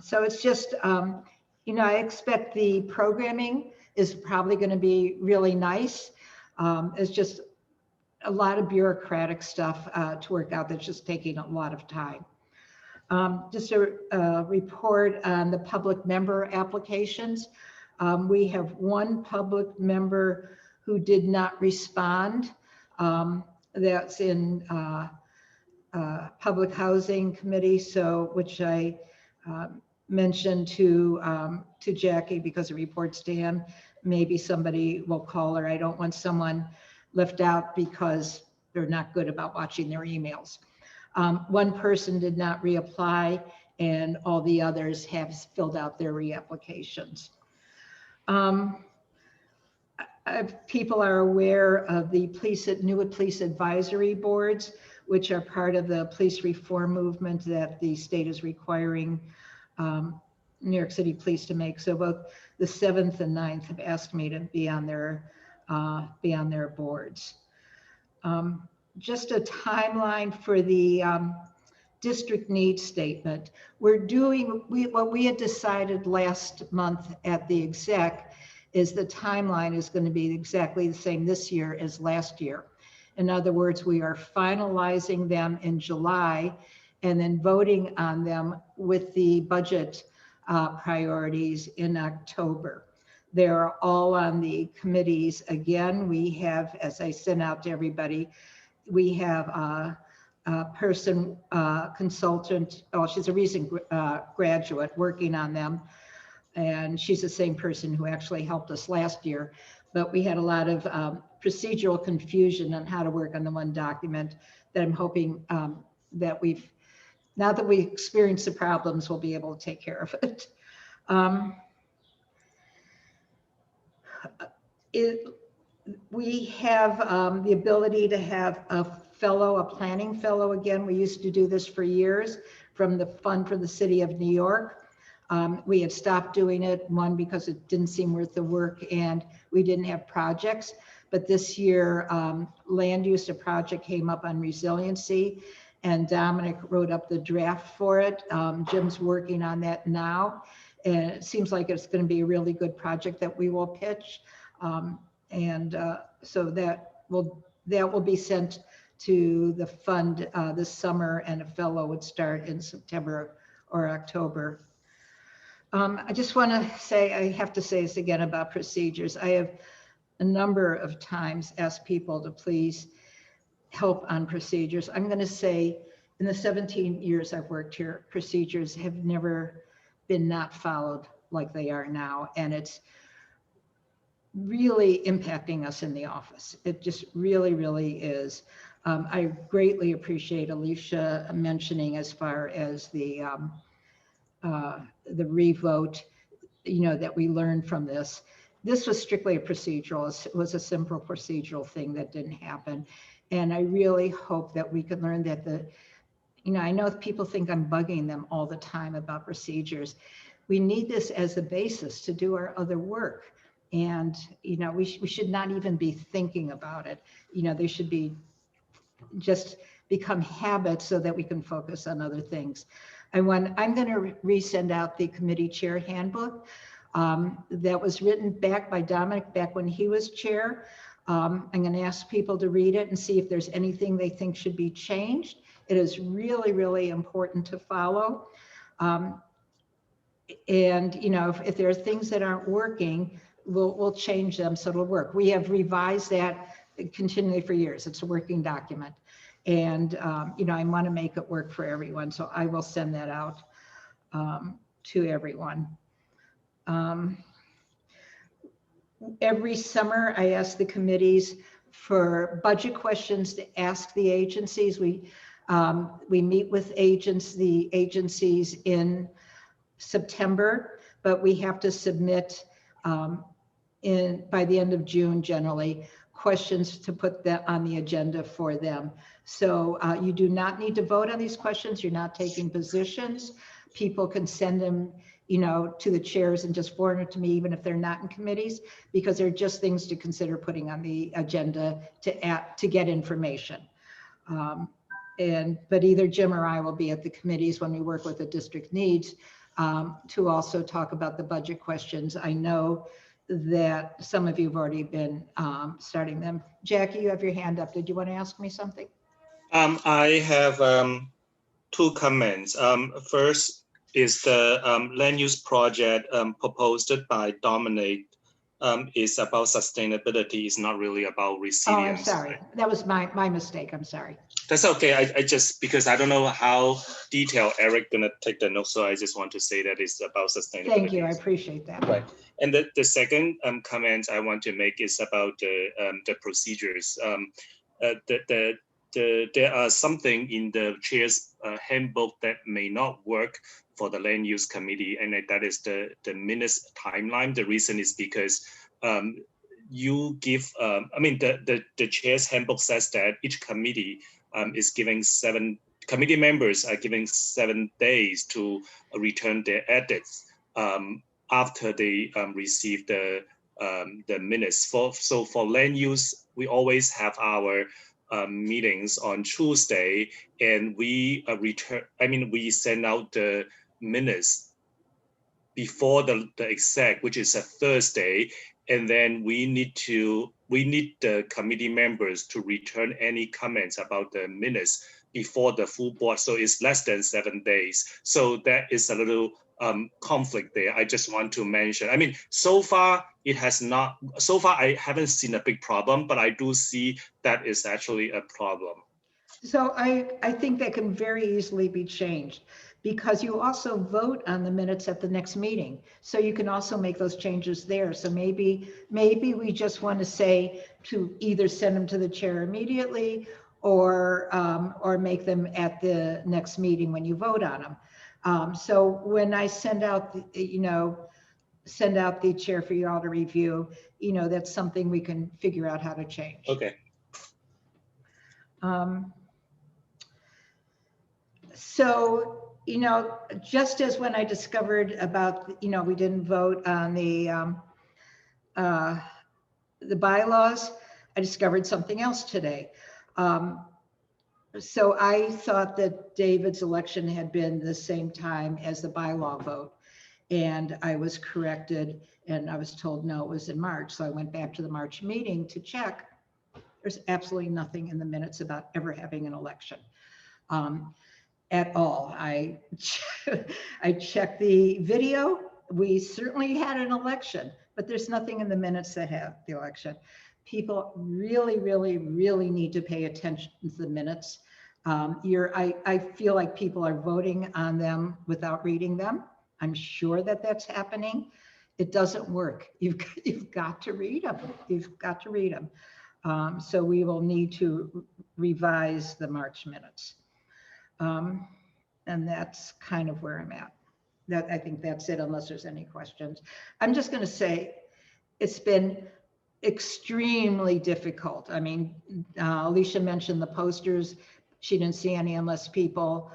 Speaker 2: So it's just, you know, I expect the programming is probably going to be really nice. It's just a lot of bureaucratic stuff to work out that's just taking a lot of time. Just a report on the public member applications. We have 1 public member who did not respond. That's in Public Housing Committee, so which I mentioned to Jackie because the report's to him. Maybe somebody will call her. I don't want someone left out because they're not good about watching their emails. 1 person did not reapply, and all the others have filled out their reapplications. People are aware of the new police advisory boards, which are part of the police reform movement that the state is requiring New York City Police to make. So both the 7th and 9th have asked me to be on their boards. Just a timeline for the district needs statement. We're doing what we had decided last month at the exec is the timeline is going to be exactly the same this year as last year. In other words, we are finalizing them in July and then voting on them with the budget priorities in October. They're all on the committees. Again, we have, as I sent out to everybody, we have a person, consultant, oh, she's a recent graduate working on them. And she's the same person who actually helped us last year. But we had a lot of procedural confusion on how to work on the one document that I'm hoping that now that we experienced the problems, we'll be able to take care of it. We have the ability to have a planning fellow again. We used to do this for years from the fund for the city of New York. We had stopped doing it, one, because it didn't seem worth the work and we didn't have projects. But this year, land use, a project came up on resiliency and Dominic wrote up the draft for it. Jim's working on that now. And it seems like it's going to be a really good project that we will pitch. So that will be sent to the fund this summer, and a fellow would start in September or October. I just want to say, I have to say this again about procedures. I have a number of times asked people to please help on procedures. I'm going to say in the 17 years I've worked here, procedures have never been not followed like they are now. And it's really impacting us in the office. It just really, really is. I greatly appreciate Alicia mentioning as far as the revote, that we learned from this. This was strictly a procedural, it was a simple procedural thing that didn't happen. And I really hope that we can learn that I know people think I'm bugging them all the time about procedures. We need this as a basis to do our other work. And, we should not even be thinking about it. They should be just become habits so that we can focus on other things. I'm going to resend out the committee chair handbook that was written back by Dominic back when he was chair. I'm going to ask people to read it and see if there's anything they think should be changed. It is really, really important to follow. And, if there are things that aren't working, we'll change them so it'll work. We have revised that continually for years. It's a working document. And, I want to make it work for everyone. So I will send that out to everyone. Every summer, I ask the committees for budget questions to ask the agencies. We meet with the agencies in September, but we have to submit by the end of June, generally, questions to put that on the agenda for them. So you do not need to vote on these questions. You're not taking positions. People can send them, to the chairs and just forward it to me, even if they're not in committees, because they're just things to consider putting on the agenda to get information. But either Jim or I will be at the committees when we work with the district needs to also talk about the budget questions. I know that some of you have already been starting them. Jackie, you have your hand up. Did you want to ask me something?
Speaker 10: I have two comments. First is the land use project proposed by Dominic is about sustainability. It's not really about resilience.
Speaker 2: Oh, I'm sorry. That was my mistake. I'm sorry.
Speaker 10: That's okay. I just, because I don't know how detailed Eric gonna take the notes, so I just want to say that it's about sustainability.
Speaker 2: Thank you. I appreciate that.
Speaker 10: Right. And the second comment I want to make is about the procedures. There are something in the chair's handbook that may not work for the land use committee, and that is the minutes timeline. The reason is because you give, the chair's handbook says that each committee is giving committee members are giving 7 days to return their edits after they receive the minutes. So for land use, we always have our meetings on Tuesday, and we we send out the minutes before the exec, which is a Thursday, and then we need to we need the committee members to return any comments about the minutes before the full board. So it's less than 7 days. So that is a little conflict there. I just want to mention. I mean, so far it has not. So far I haven't seen a big problem, but I do see that is actually a problem.
Speaker 2: So I think that can very easily be changed because you also vote on the minutes at the next meeting. So you can also make those changes there. So maybe we just want to say to either send them to the chair immediately or make them at the next meeting when you vote on them. So when I send out, send out the chair for you all to review, that's something we can figure out how to change.
Speaker 10: Okay.
Speaker 2: So, just as when I discovered about, we didn't vote on the bylaws, I discovered something else today. So I thought that David's election had been the same time as the bylaw vote. And I was corrected and I was told, no, it was in March. So I went back to the March meeting to check. There's absolutely nothing in the minutes about ever having an election at all. I checked the video. We certainly had an election, but there's nothing in the minutes that have the election. People really, really, really need to pay attention to the minutes. I feel like people are voting on them without reading them. I'm sure that that's happening. It doesn't work. You've got to read them. You've got to read them. So we will need to revise the March minutes. And that's kind of where I'm at. I think that's it, unless there's any questions. I'm just going to say it's been extremely difficult. I mean, Alicia mentioned the posters. She didn't see any unless people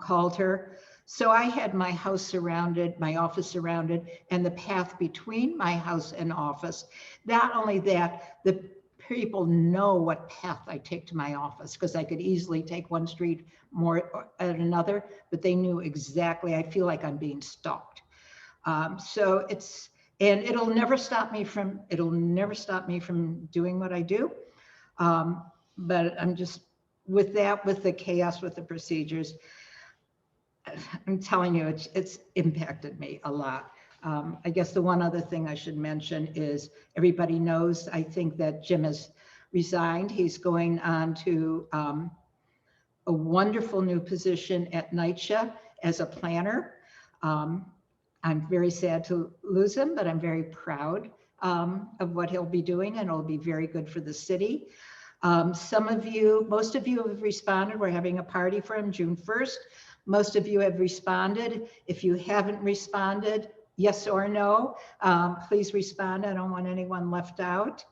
Speaker 2: called her. So I had my house surrounded, my office surrounded, and the path between my house and office. Not only that, the people know what path I take to my office because I could easily take one street more at another, but they knew exactly. I feel like I'm being stalked. So and it'll never stop me from doing what I do. But I'm just with the chaos with the procedures, I'm telling you, it's impacted me a lot. I guess the one other thing I should mention is everybody knows, I think that Jim has resigned. He's going on to a wonderful new position at NYCHA as a planner. I'm very sad to lose him, but I'm very proud of what he'll be doing, and it'll be very good for the city. Most of you have responded. We're having a party for him June 1st. Most of you have responded. If you haven't responded, yes or no, please respond. I don't want anyone left out.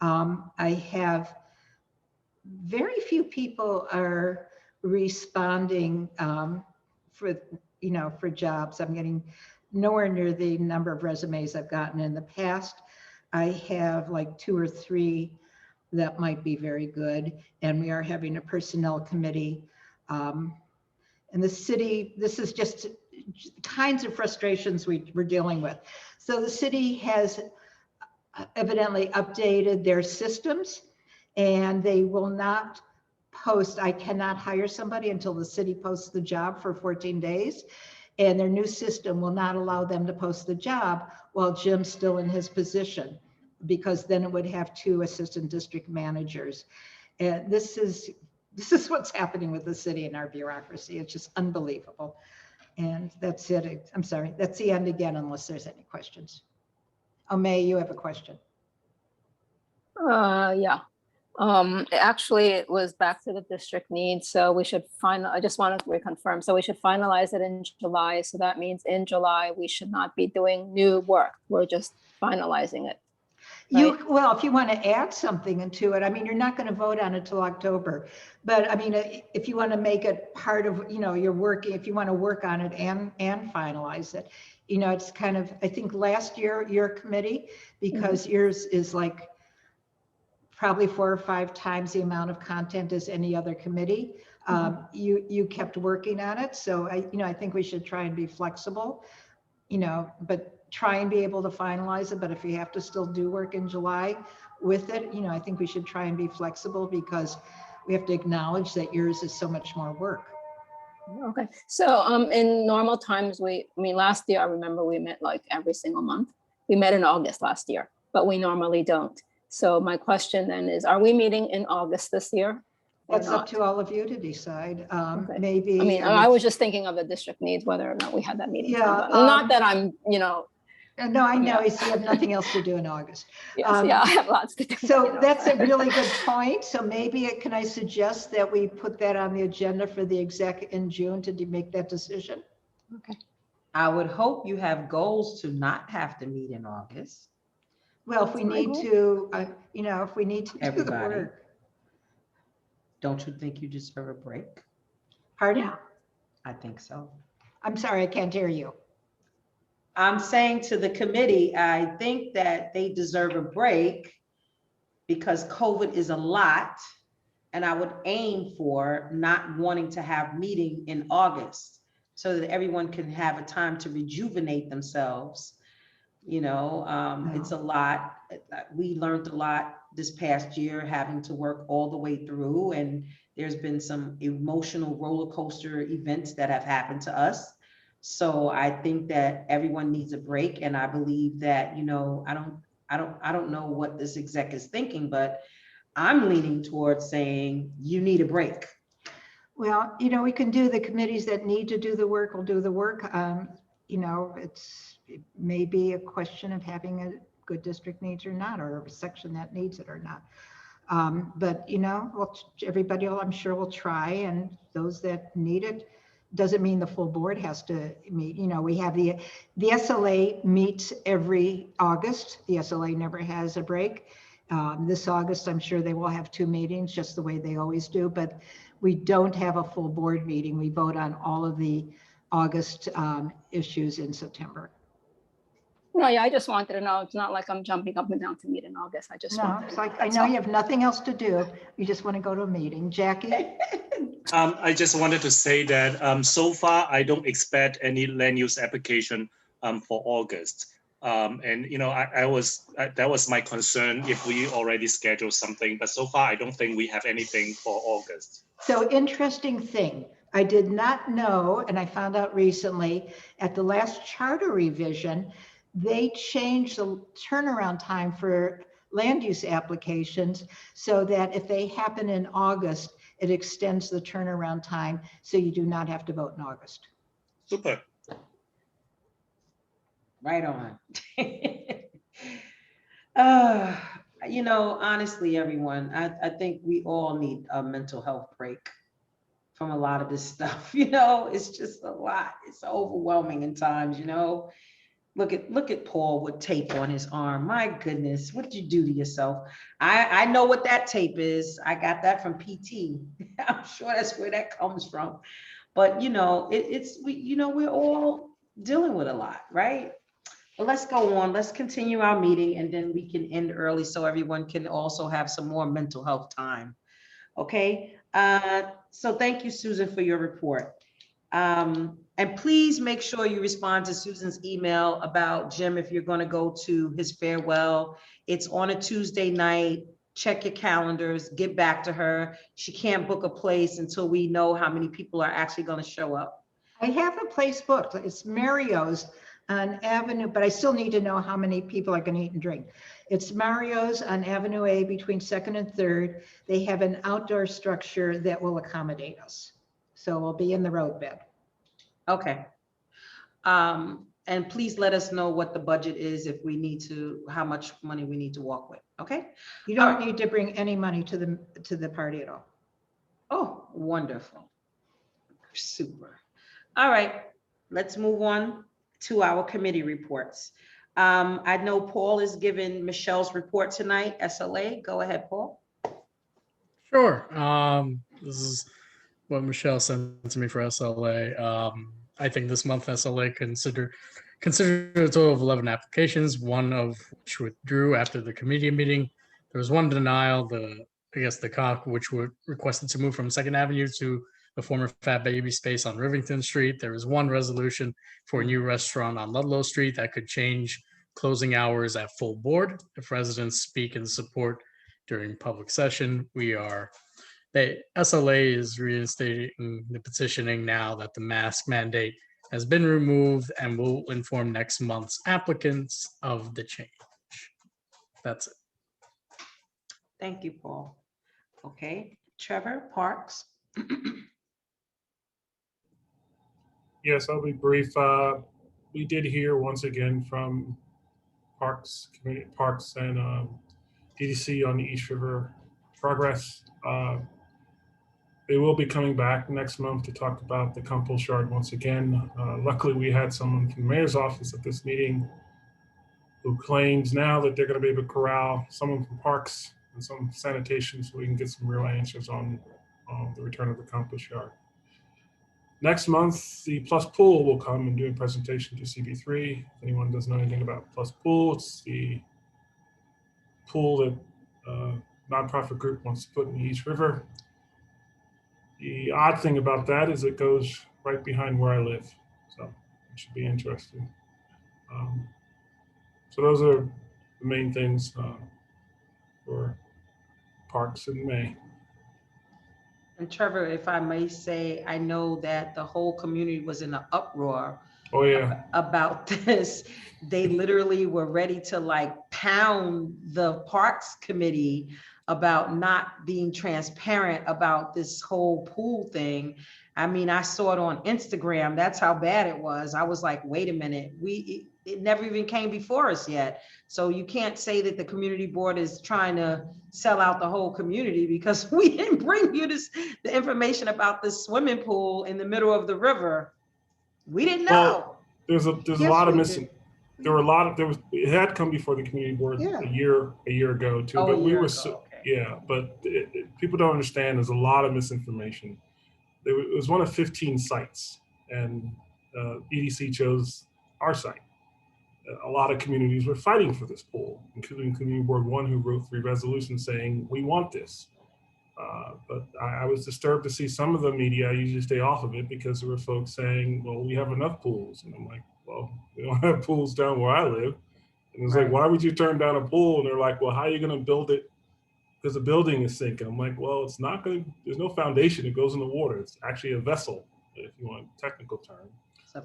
Speaker 2: I have very few people are responding for jobs. I'm getting nowhere near the number of resumes I've gotten in the past. I have like 2 or 3 that might be very good. And we are having a personnel committee. In the city, this is just kinds of frustrations we're dealing with. So the city has evidently updated their systems and they will not post. I cannot hire somebody until the city posts the job for 14 days. And their new system will not allow them to post the job while Jim's still in his position, because then it would have 2 assistant district managers. And this is what's happening with the city and our bureaucracy. It's just unbelievable. And that's it. I'm sorry. That's the end again, unless there's any questions. Oh, May, you have a question.
Speaker 8: Yeah. Actually, it was back to the district needs. So we should I just wanted to reconfirm. So we should finalize it in July. So that means in July, we should not be doing new work. We're just finalizing it. Right?
Speaker 2: Well, if you want to add something into it, I mean, you're not going to vote on it till October, but I mean, if you want to make it part of, your working, if you want to work on it and finalize it, it's kind of, I think last year, your committee, because yours is like probably 4 or 5 times the amount of content as any other committee. You kept working on it. So I think we should try and be flexible, but try and be able to finalize it. But if you have to still do work in July, with it. You know, I think we should try and be flexible because we have to acknowledge that yours is so much more work.
Speaker 8: Okay, so in normal times, last year, I remember we met like every single month. We met in August last year, but we normally don't. So my question then is, are we meeting in August this year? or
Speaker 2: That's up
Speaker 8: not?
Speaker 2: to all of you to decide.
Speaker 8: Okay.
Speaker 2: Maybe.
Speaker 8: I mean, I was just thinking of the district needs, whether or not we had that meeting.
Speaker 2: Yeah,
Speaker 8: Not that I'm,
Speaker 2: No, I know,
Speaker 8: Yeah.
Speaker 2: you have nothing else to do in August.
Speaker 8: yes,
Speaker 2: Um,
Speaker 8: yeah, I have lots to do.
Speaker 2: So that's a really good point. So maybe can I suggest that we put that on the agenda for the exec in June to make that decision?
Speaker 8: Okay.
Speaker 13: I would hope you have goals to not have to meet in August.
Speaker 2: Well, if we
Speaker 8: That's my
Speaker 2: need
Speaker 8: goal.
Speaker 2: to, if we need to do the
Speaker 13: Everybody.
Speaker 2: work.
Speaker 13: Don't you think you deserve a break?
Speaker 2: Pardon?
Speaker 8: Yeah.
Speaker 13: I think so.
Speaker 2: I'm sorry, I can't hear you.
Speaker 13: I'm saying to the committee, I think that they deserve a break because COVID is a lot. And I would aim for not wanting to have meeting in August so that everyone can have a time to rejuvenate themselves. It's a lot. We learned a lot this past year, having to work all the way through, and there's been some emotional roller coaster events that have happened to us. So I think that everyone needs a break, and I believe that, I don't know what this exec is thinking, but I'm leaning towards saying you need a break.
Speaker 2: Well, we can do the committees that need to do the work will do the work. It may be a question of having a good district needs or not, or a section that needs it or not. But everybody I'm sure will try, and those that need it, doesn't mean the full board has to meet. We have the SLA meets every August. The SLA never has a break. This August, I'm sure they will have 2 meetings, just the way they always do, but we don't have a full board meeting. We vote on all of the August issues in September.
Speaker 8: No, yeah, I just wanted to know. It's not like I'm jumping up and down to meet in August. I just
Speaker 2: No,
Speaker 8: wanted
Speaker 2: it's
Speaker 8: to know.
Speaker 2: like, I know you have nothing else to do. You just want to go to a meeting. Jackie?
Speaker 10: I just wanted to say that so far, I don't expect any land use application for August. That was my concern if we already scheduled something, but so far I don't think we have anything for August.
Speaker 2: So interesting thing, I did not know, and I found out recently at the last charter revision, they changed the turnaround time for land use applications so that if they happen in August, it extends the turnaround time, so you do not have to vote in August.
Speaker 10: Super.
Speaker 13: Right on. Honestly, everyone, I think we all need a mental health break from a lot of this stuff. It's just a lot. It's overwhelming in times, Look at Paul with tape on his arm. My goodness, what did you do to yourself? I know what that tape is. I got that from PT. I'm sure that's where that comes from. But we're all dealing with a lot, right? But let's go on. Let's continue our meeting, and then we can end early so everyone can also have some more mental health time. Okay. So thank you, Susan, for your report. And please make sure you respond to Susan's email about Jim if you're going to go to his farewell. It's on a Tuesday night. Check your calendars, get back to her. She can't book a place until we know how many people are actually going to show up.
Speaker 2: I have a place booked. It's Mario's on Avenue, but I still need to know how many people are going to eat and drink. It's Mario's on Avenue A between 2nd and 3rd. They have an outdoor structure that will accommodate us. So we'll be in the roadbed.
Speaker 13: Okay. And please let us know what the budget is if we need to, how much money we need to walk with. Okay.
Speaker 2: You don't need to bring any money to the party at all.
Speaker 13: Oh, wonderful. Super. All right, let's move on to our committee reports. I know Paul is giving Michelle's report tonight, SLA. Go ahead, Paul.
Speaker 14: Sure. This is what Michelle sent to me for SLA. I think this month SLA considered a total of 11 applications, one of which withdrew after the committee meeting. There was one denial, the COC, which were requested to move from 2nd Avenue to the former Fat Baby space on Rivington Street. There was one resolution for a new restaurant on Ludlow Street that could change closing hours at full board. If residents speak in support during public session, the SLA is reinstating the petitioning now that the mask mandate has been removed and will inform next month's applicants of the change. That's it.
Speaker 13: Thank you, Paul. Okay, Trevor, Parks.
Speaker 6: Yes, I'll be brief. We did hear once again from Parks and DDC on the East River progress. They will be coming back next month to talk about the compost yard once again. Luckily, we had someone from the mayor's office at this meeting who claims now that they're going to be able to corral someone from Parks and some sanitation so we can get some real answers on the return of the compost yard. Next month, the Plus Pool will come and do a presentation to CB3. If anyone doesn't know anything about Plus Pool, it's the pool that nonprofit group wants to put in the East River. The odd thing about that is it goes right behind where I live, so it should be interesting. So those are the main things for Parks in May.
Speaker 13: And Trevor, if I may say, I know that the whole community was in an uproar.
Speaker 6: Oh yeah.
Speaker 13: About this. They literally were ready to like pound the Parks Committee about not being transparent about this whole pool thing. I mean, I saw it on Instagram. That's how bad it was. I was like, wait a minute, it never even came before us yet. So you can't say that the community board is trying to sell out the whole community because we didn't bring you the information about this swimming pool in the middle of the river. We didn't know.
Speaker 6: There's a lot of missing. It had come before the community board a year ago too, but we were people don't understand there's a lot of misinformation. It was one of 15 sites and EDC chose our site. A lot of communities were fighting for this pool, including Community Board 1 who wrote 3 resolutions saying, we want this. But I was disturbed to see some of the media, I usually stay off of it because there were folks saying, well, we have enough pools. And I'm like, well, we don't have pools down where I live. And it's like, why would you turn down a pool? And they're like, well, how are you going to build it? Because the building is sinking. I'm like, well, it's not going to, there's no foundation. It goes in the water. It's actually a vessel, if you want a technical term.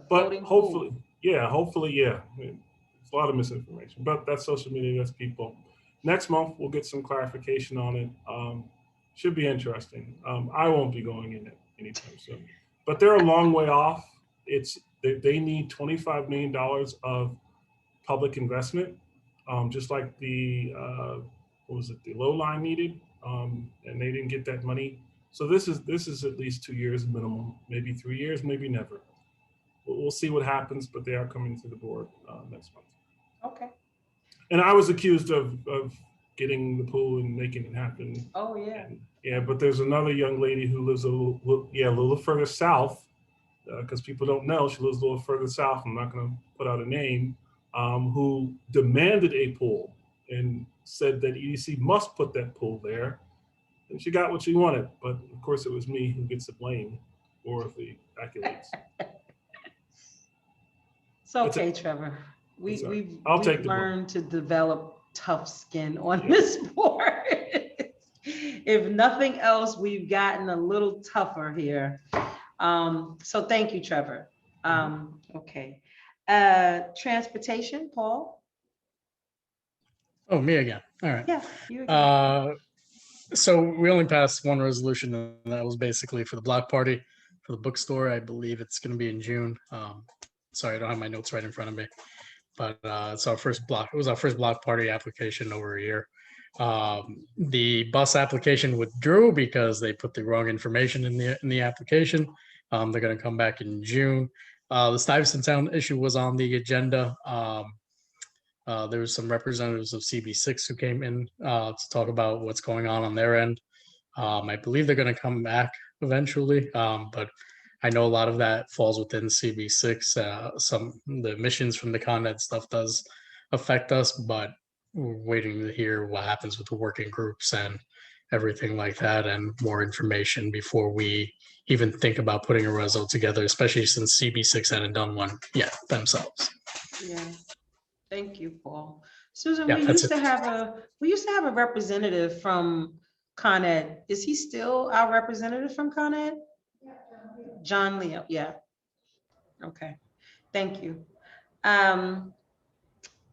Speaker 6: But hopefully, it's a lot of misinformation, but that's social media, that's people. Next month, we'll get some clarification on it. Should be interesting. I won't be going in it anytime soon, but they're a long way off. They need $25 million of public investment, just like the, the low line needed, and they didn't get that money. So this is at least 2 years minimum, maybe 3 years, maybe never. We'll see what happens, but they are coming to the board next month.
Speaker 13: Okay.
Speaker 6: And I was accused of getting the pool and making it happen.
Speaker 13: Oh yeah.
Speaker 6: Yeah, but there's another young lady who lives a little further south, because people don't know, she lives a little further south. I'm not going to put out a name, who demanded a pool and said that EDC must put that pool there. And she got what she wanted, but of course it was me who gets the blame for the accolades.
Speaker 13: It's okay, Trevor. We've learned to develop tough skin on this board. If nothing else, we've gotten a little tougher here. So thank you, Trevor. Okay. Transportation, Paul?
Speaker 14: Oh, me again. All right.
Speaker 13: Yeah, you again.
Speaker 14: So we only passed one resolution, and that was basically for the block party for the bookstore. I believe it's going to be in June. Sorry, I don't have my notes right in front of me, but it's our first block. It was our first block party application over a year. The bus application withdrew because they put the wrong information in the application. They're going to come back in June. The Stuyvesant Town issue was on the agenda. There was some representatives of CB6 who came in to talk about what's going on their end. I believe they're going to come back eventually, but I know a lot of that falls within CB6. The emissions from the Con Ed stuff does affect us, but we're waiting to hear what happens with the working groups and everything like that, and more information before we even think about putting a result together, especially since CB6 hadn't done one yet themselves.
Speaker 13: Yeah.
Speaker 3: Thank you, Paul. Susan,
Speaker 14: Yeah,
Speaker 3: we
Speaker 14: that's
Speaker 3: used to
Speaker 14: it.
Speaker 3: have a representative from Con Ed. Is he still our representative from Con Ed? John Leo, yeah. Okay, thank you.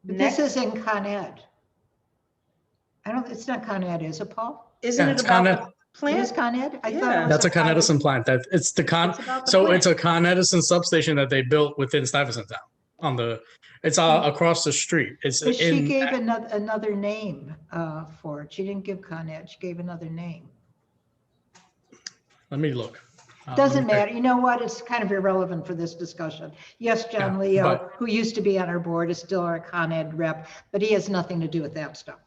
Speaker 2: This
Speaker 3: Next,
Speaker 2: isn't Con Ed. It's not Con Ed, is it, Paul?
Speaker 3: isn't
Speaker 14: Yeah,
Speaker 3: it
Speaker 14: it's Con
Speaker 3: about
Speaker 14: Ed.
Speaker 3: the
Speaker 2: It is
Speaker 3: plant?
Speaker 2: Con Ed? I thought
Speaker 3: Yeah.
Speaker 2: it was.
Speaker 14: That's a Con Edison plant. That it's the
Speaker 3: It's about the
Speaker 14: so it's
Speaker 3: plant.
Speaker 14: a Con Edison substation that they built within Stuyvesant Town. It's across the street. It's
Speaker 2: But she
Speaker 14: in.
Speaker 2: gave another name for it. She didn't give Con Ed. She gave another name.
Speaker 14: Let me look.
Speaker 2: Doesn't matter. You know what? It's kind of irrelevant for this discussion. Yes, John
Speaker 14: Yeah,
Speaker 2: Leo,
Speaker 14: but-
Speaker 2: who used to be on our board, is still our Con Ed rep, but he has nothing to do with that stuff.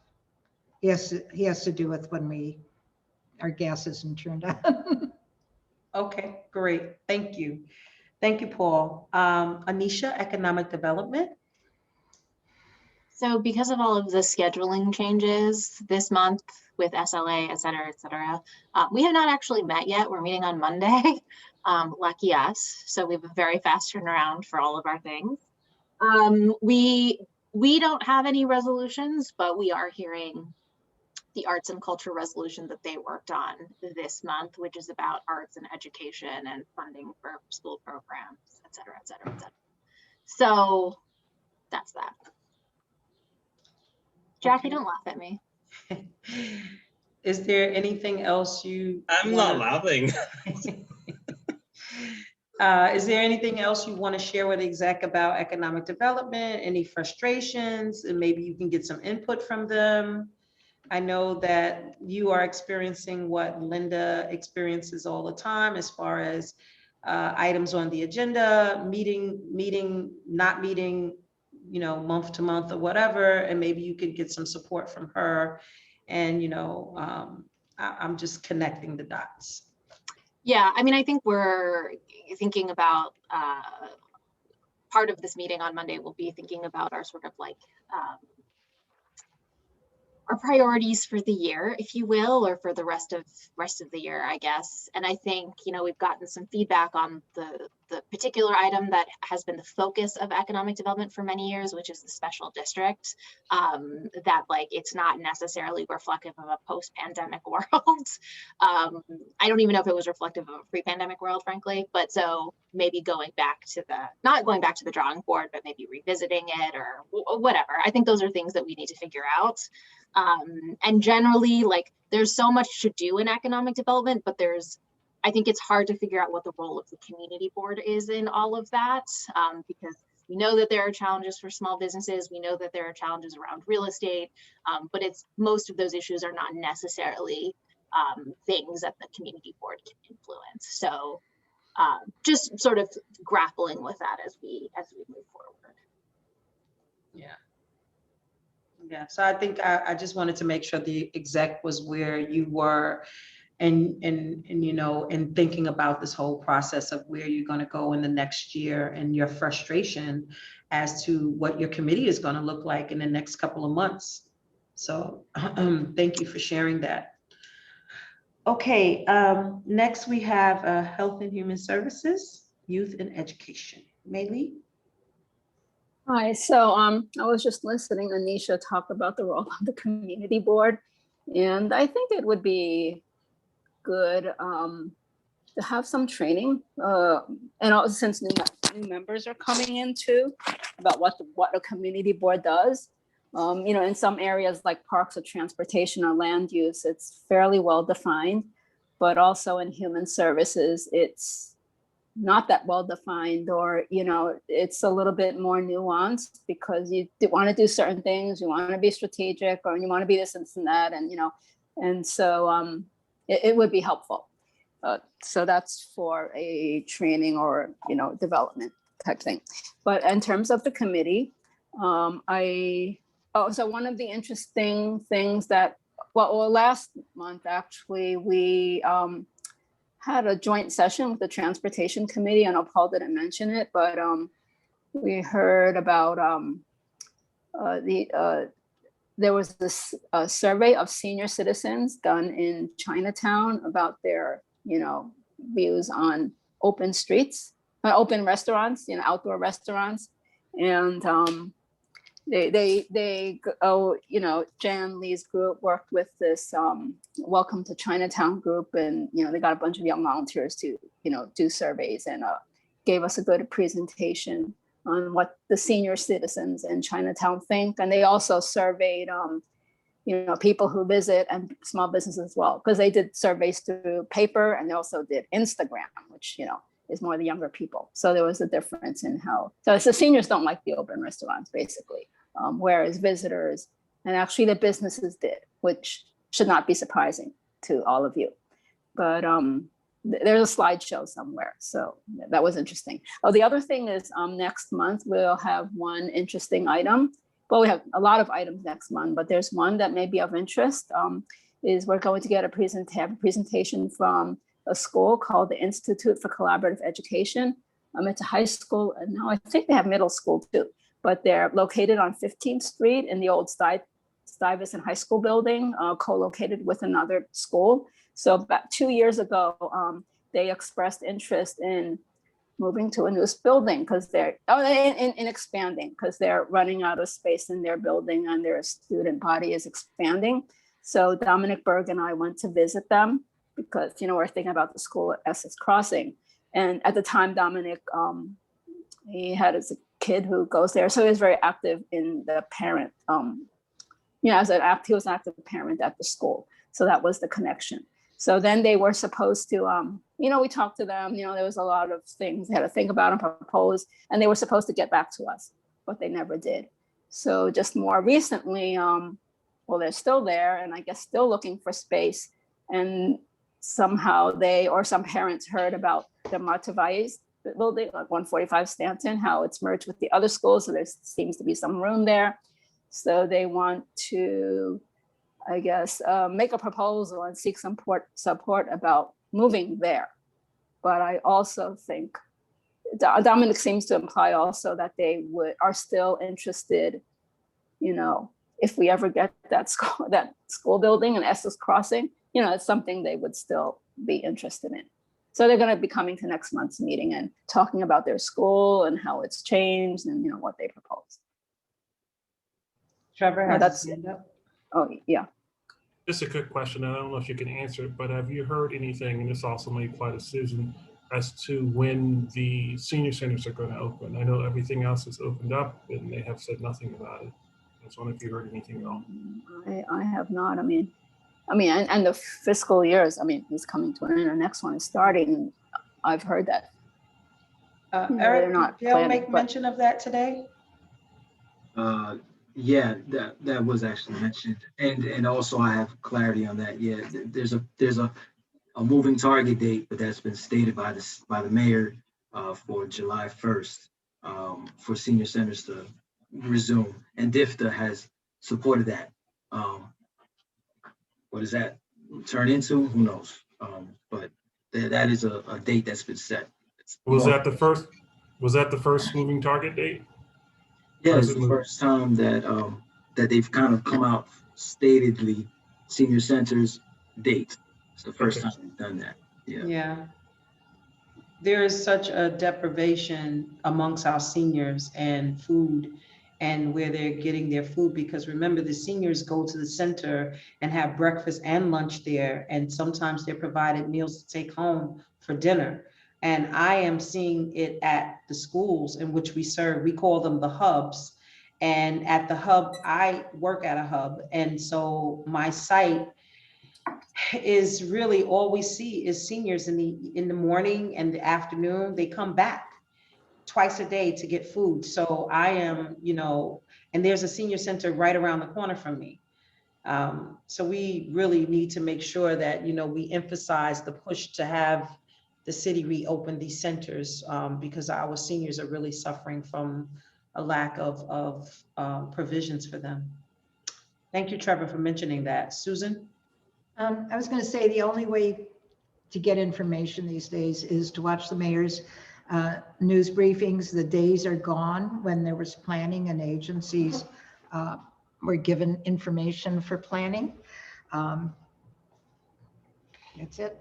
Speaker 2: He has to do with when our gas isn't turned on.
Speaker 3: Okay, great. Thank you. Thank you, Paul. Anisha, Economic Development.
Speaker 15: So because of all of the scheduling changes this month with SLA, et cetera, we have not actually met yet. We're meeting on Monday. Lucky us. So we have a very fast turnaround for all of our things. We don't have any resolutions, but we are hearing the arts and culture resolution that they worked on this month, which is about arts and education and funding for school programs, et cetera, et cetera, et cetera. So that's that. Jackie, don't laugh at me.
Speaker 3: Is there anything else you?
Speaker 10: I'm not laughing.
Speaker 3: Is there anything else you want to share with the exec about economic development? Any frustrations? And maybe you can get some input from them. I know that you are experiencing what Linda experiences all the time as far as items on the agenda, meeting, not meeting, month to month or whatever, and maybe you could get some support from her. And, I'm just connecting the dots.
Speaker 15: Yeah, I mean, I think we're thinking about part of this meeting on Monday will be thinking about our sort of like our priorities for the year, if you will, or for the rest of the year, I guess. And I think, we've gotten some feedback on the particular item that has been the focus of economic development for many years, which is the special district, that like, it's not necessarily reflective of a post-pandemic world. I don't even know if it was reflective of a pre-pandemic world, frankly, but so maybe not going back to the drawing board, but maybe revisiting it or whatever. I think those are things that we need to figure out. And generally, like, there's so much to do in economic development, but I think it's hard to figure out what the role of the community board is in all of that, because we know that there are challenges for small businesses. We know that there are challenges around real estate, but most of those issues are not necessarily things that the community board can influence. So just sort of grappling with that as we move forward.
Speaker 3: Yeah. Yeah, so I think I just wanted to make sure the exec was where you were and thinking about this whole process of where you're going to go in the next year and your frustration as to what your committee is going to look like in the next couple of months. So thank you for sharing that. Okay, next we have Health and Human Services, Youth and Education. Maylee?
Speaker 8: Hi, so I was just listening Anisha talk about the role of the community board, and I think it would be good to have some training, and also since new members are coming in too, about what a community board does. In some areas like parks or transportation or land use, it's fairly well defined, but also in human services, it's not that well defined, or it's a little bit more nuanced because you want to do certain things, you want to be strategic, or you want to be this and that, and so it would be helpful. So that's for a training or development type thing. But in terms of the committee, so one of the interesting things that last month actually we had a joint session with the Transportation Committee. I know Paul didn't mention it, but we heard about there was this survey of senior citizens done in Chinatown about their, views on open streets, open restaurants, outdoor restaurants. And you know, Jan Lee's group worked with this Welcome to Chinatown group, and you know, they got a bunch of young volunteers to, you know, do surveys, and gave us a good presentation on what the senior citizens in Chinatown think. And they also surveyed you know, people who visit and small businesses as well, because they did surveys through paper, and they also did Instagram, which, you know, is more the younger people. So there was a difference in how, so it's the seniors don't like the open restaurants basically, whereas visitors and actually the businesses did, which should not be surprising to all of you. But there's a slideshow somewhere, so that was interesting. Oh, the other thing is next month we'll have one interesting item. Well, we have a lot of items next month, but there's one that may be of interest. Is we're going to get a presentation from a school called the Institute for Collaborative Education. It's a high school, and now I think they have middle school too, but they're located on 15th Street in the old Stuyvesant High School building, co-located with another school. So about 2 years ago, they expressed interest in moving to a new building because they're in expanding, because they're running out of space in their building and their student body is expanding. So Dominic Berg and I went to visit them because, you know, we're thinking about the school at Essex Crossing. And at the time, Dominic, he had a kid who goes there. So he was very active in the parent, you know, he was an active parent at the school. So that was the connection. So then they were supposed to, you know, we talked to them, you know, there was a lot of things they had to think about and propose, and they were supposed to get back to us, but they never did. So just more recently, well, they're still there and I guess still looking for space. And somehow they, or some parents heard about the Martavais building, like 145 Stanton, how it's merged with the other schools. So there seems to be some room there. So they want to, I guess, make a proposal and seek some support about moving there. But I also think Dominic seems to imply also that they are still interested, you know, if we ever get that school building in Essex Crossing, you know, it's something they would still be interested in. So they're going to be coming to next month's meeting and talking about their school and how it's changed and, you know, what they propose.
Speaker 13: Trevor has
Speaker 8: that's
Speaker 13: his hand up.
Speaker 8: Oh, yeah.
Speaker 6: Just a quick question. I don't know if you can answer it, but have you heard anything, and this also may apply to Susan, as to when the senior centers are going to open? I know everything else is opened up and they have said nothing about it. I just wonder if you heard anything at all.
Speaker 8: I have not. I mean, and the fiscal years, I mean, is coming to an end. The next one is starting. I've heard that.
Speaker 13: Eric, did Gail make mention of that today?
Speaker 7: Yeah, that was actually mentioned, and also I have clarity on that. Yeah, there's a moving target date, but that's been stated by the mayor for July 1st for senior centers to resume, and DIFTA has supported that. What does that turn into? Who knows? But that is a date that's been set.
Speaker 6: Was that the first moving target date?
Speaker 7: Yeah, it's the first time that that they've kind of come out statedly senior centers date. It's the first time they've done that. Yeah.
Speaker 13: Yeah. There is such a deprivation amongst our seniors and food and where they're getting their food, because remember, the seniors go to the center and have breakfast and lunch there, and sometimes they're provided meals to take home for dinner. And I am seeing it at the schools in which we serve. We call them the hubs. And at the hub, I work at a hub. And so my site is really all we see is seniors in the morning and the afternoon. They come back twice a day to get food. So I am, you know, and there's a senior center right around the corner from me. So we really need to make sure that, you know, we emphasize the push to have the city reopen these centers because our seniors are really suffering from a lack of provisions for them. Thank you, Trevor, for mentioning that. Susan?
Speaker 2: I was going to say the only way to get information these days is to watch the mayor's news briefings. The days are gone when there was planning and agencies were given information for planning. That's it.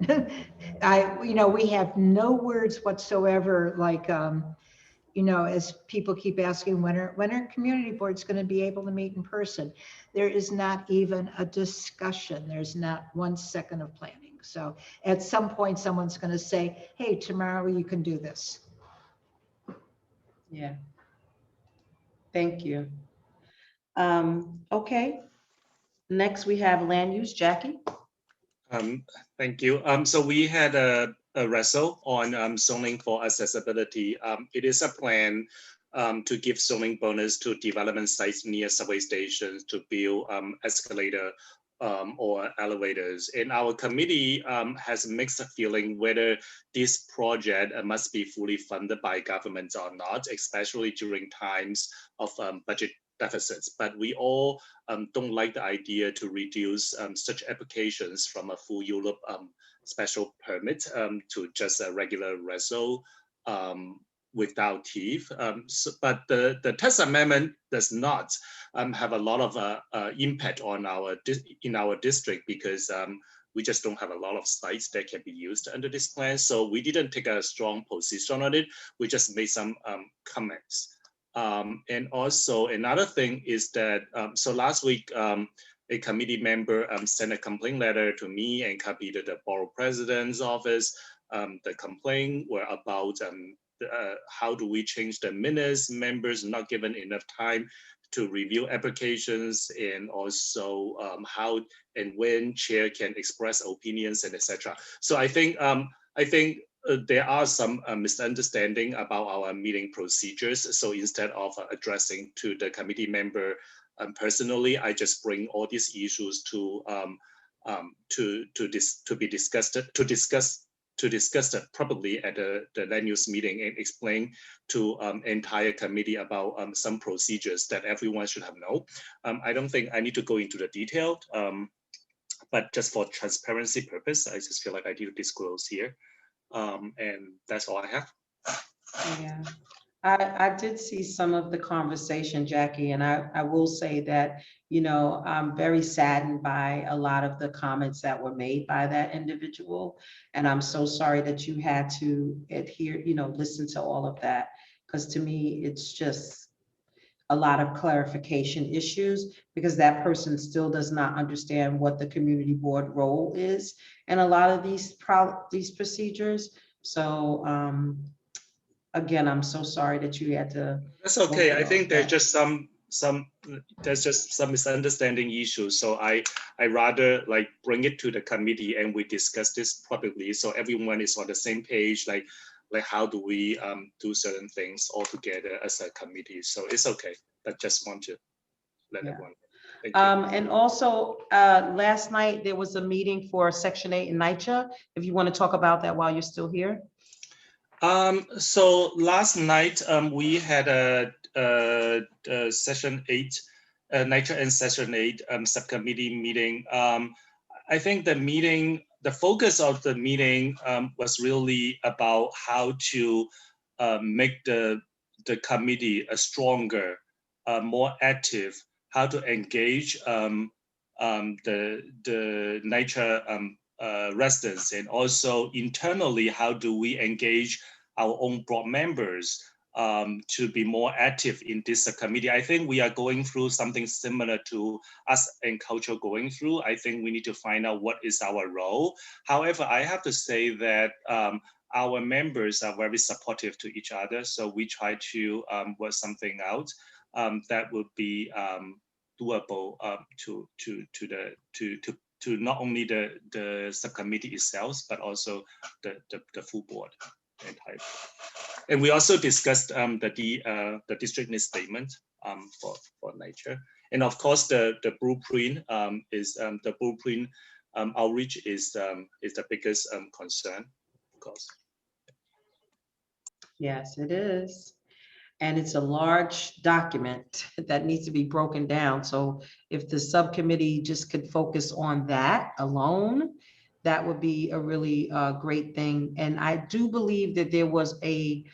Speaker 2: We have no words whatsoever, like you know, as people keep asking, when are community boards going to be able to meet in person? There is not even a discussion. There's not 1 second of planning. So at some point, someone's going to say, hey, tomorrow you can do this.
Speaker 13: Yeah. Thank you. Okay. Next, we have land use, Jackie.
Speaker 10: Thank you. So we had a wrestle on zoning for accessibility. It is a plan to give zoning bonus to development sites near subway stations to build escalator or elevators. And our committee has mixed feeling whether this project must be fully funded by government or not, especially during times of budget deficits. But we all don't like the idea to reduce such applications from a full Europe special permit to just a regular reso without teeth. But the text amendment does not have a lot of impact on our district because we just don't have a lot of sites that can be used under this plan. So we didn't take a strong position on it. We just made some comments. And also another thing is that, so last week, a committee member sent a complaint letter to me and copied the borough president's office. The complaint were about how do we change the minutes, members not given enough time to review applications, and also how and when chair can express opinions and etc. So I think there are some misunderstanding about our meeting procedures. So instead of addressing to the committee member personally, I just bring all these issues to be discussed probably at the land use meeting and explain to entire committee about some procedures that everyone should have known. I don't think I need to go into the detail, but just for transparency purpose, I just feel like I need to disclose here. And that's all I have.
Speaker 13: Yeah, I did see some of the conversation, Jackie, and I will say that, you know, I'm very saddened by a lot of the comments that were made by that individual. And I'm so sorry that you had to adhere, you know, listen to all of that. Because to me, it's just a lot of clarification issues because that person still does not understand what the community board role is and a lot of these procedures. So again, I'm so sorry that you had to.
Speaker 10: That's okay. I think there's just some misunderstanding issues. So I rather like bring it to the committee and we discuss this publicly so everyone is on the same page. Like how do we do certain things all together as a committee? So it's okay, but just want to let everyone know.
Speaker 13: And also last night there was a meeting for Section 8 in NYCHA. If you want to talk about that while you're still here.
Speaker 10: So last night we had a Session 8, NYCHA and Session 8 subcommittee meeting. I think the focus of the meeting was really about how to make the committee a stronger, more active, how to engage the NYCHA residents, and also internally, how do we engage our own board members to be more active in this committee. I think we are going through something similar to us and culture going through. I think we need to find out what is our role. However, I have to say that our members are very supportive to each other. So we try to work something out that would be doable to not only the subcommittee itself, but also the full board. And we also discussed the district need statement for NYCHA. And of course, the blueprint is the blueprint outreach is the biggest concern, of course.
Speaker 13: Yes, it is. And it's a large document that needs to be broken down. So if the subcommittee just could focus on that alone, that would be a really great thing. And I do believe that there was a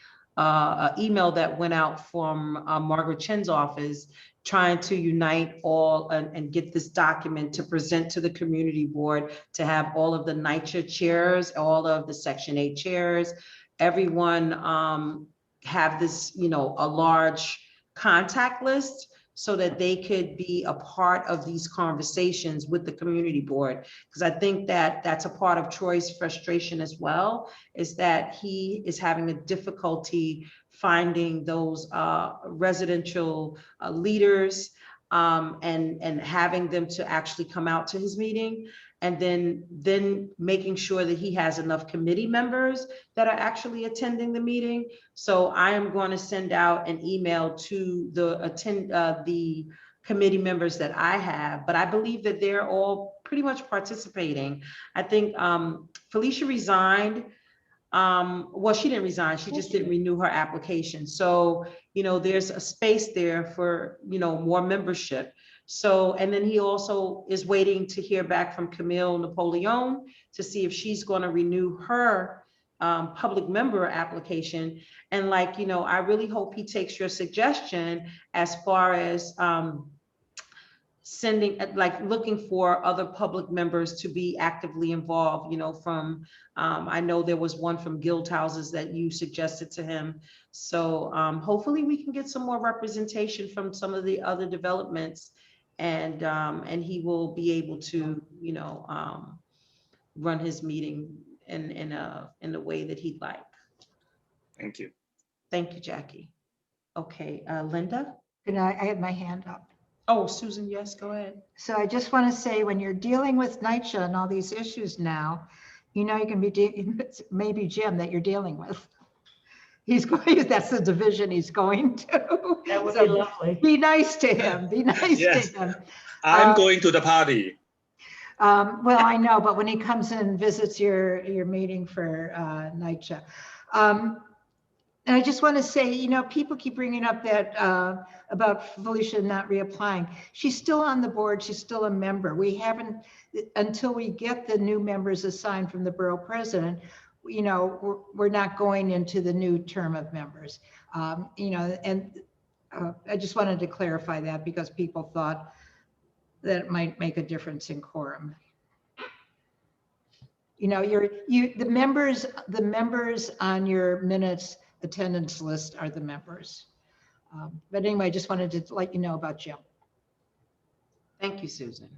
Speaker 13: email that went out from Margaret Chen's office trying to unite all and get this document to present to the community board, to have all of the NYCHA chairs, all of the Section 8 chairs, everyone have this, you know, a large contact list so that they could be a part of these conversations with the community board. Because I think that that's a part of Troy's frustration as well, is that he is having a difficulty finding those residential leaders and having them to actually come out to his meeting. And then making sure that he has enough committee members that are actually attending the meeting. So I am going to send out an email to the committee members that I have, but I believe that they're all pretty much participating. I think Felicia resigned. Well, she didn't resign, she just didn't renew her application. So, you know, there's a space there for, you know, more membership. So, and then he also is waiting to hear back from Camille Napoleon to see if she's going to renew her public member application. And like, you know, I really hope he takes your suggestion as far as sending, like looking for other public members to be actively involved, you know, from, I know there was one from Guild Houses that you suggested to him. So hopefully we can get some more representation from some of the other developments, and he will be able to, you know, run his meeting in the way that he'd like.
Speaker 10: Thank you.
Speaker 13: Thank you, Jackie. Okay, Linda?
Speaker 2: Good night. I had my hand up.
Speaker 13: Oh, Susan, yes, go ahead.
Speaker 2: So I just want to say, when you're dealing with NYCHA and all these issues now, you know, you can be, maybe Jim that you're dealing with. He's going, that's the division he's going to.
Speaker 4: That would
Speaker 2: So
Speaker 4: be lovely.
Speaker 2: Be nice to him, be nice
Speaker 10: Yes.
Speaker 2: to him.
Speaker 10: I'm going to the party.
Speaker 2: Well, I know, but when he comes in and visits your meeting for NYCHA. And I just want to say, you know, people keep bringing up that about Felicia not reapplying. She's still on the board. She's still a member. We haven't, until we get the new members assigned from the borough president, you know, we're not going into the new term of members. You know, and I just wanted to clarify that because people thought that it might make a difference in quorum. You know, the members on your minutes attendance list are the members. But anyway, I just wanted to let you know about Jim.
Speaker 13: Thank you, Susan.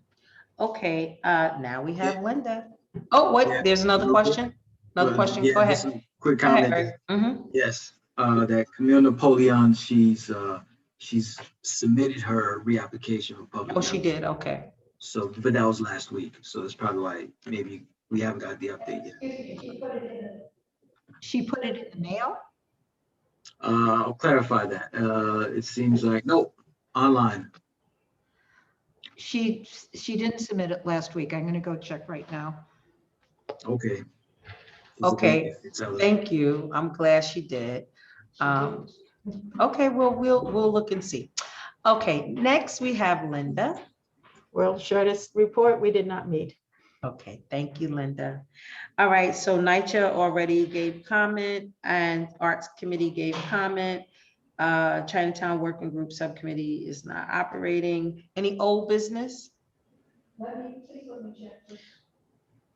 Speaker 13: Okay, now we have Linda. Oh, wait, there's another question? Another question,
Speaker 7: Yeah,
Speaker 13: go
Speaker 7: just
Speaker 13: ahead.
Speaker 7: a quick
Speaker 13: Go ahead,
Speaker 7: comment.
Speaker 13: Eric. Mhm.
Speaker 7: Yes, that Camille Napoleon, she's submitted her reapplication for public.
Speaker 13: Oh, she
Speaker 7: membership.
Speaker 13: did, okay.
Speaker 7: So, but that was last week. So that's probably why maybe we haven't got the update yet.
Speaker 2: She put it in the mail?
Speaker 7: I'll clarify that. It seems like, nope, online.
Speaker 2: She didn't submit it last week. I'm gonna go check right now.
Speaker 7: Okay.
Speaker 13: Okay, thank you. I'm glad she did. Okay, well, we'll look and see. Okay, next we have Linda.
Speaker 4: World's shortest report, we did not meet.
Speaker 13: Okay, thank you, Linda. All right, so NYCHA already gave comment and Arts Committee gave comment. Chinatown Working Group Subcommittee is not operating. Any old business?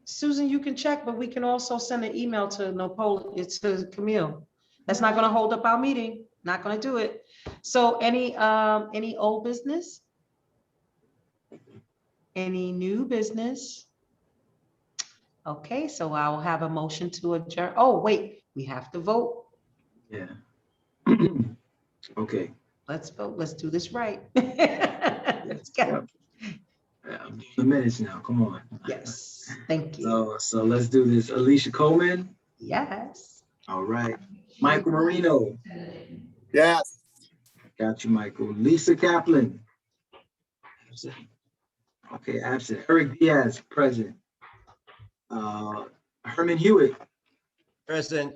Speaker 13: Susan, you can check, but we can also send an email to to Camille. That's not gonna hold up our meeting, not gonna do it. So any old business? Any new business? Okay, so I'll have a motion to adjourn. Oh, wait, we have to vote.
Speaker 7: Yeah. Okay.
Speaker 13: Let's vote. Let's do this right. Let's go.
Speaker 7: The minutes now, come on.
Speaker 13: Yes, thank you.
Speaker 7: So let's do this. Alicia Coleman.
Speaker 13: Yes.
Speaker 7: All right. Michael Marino.
Speaker 11: Yes.
Speaker 7: Got you, Michael. Lisa Kaplan. Absent. Okay, absent. Eric Diaz, present. Herman Hewitt.
Speaker 12: Present.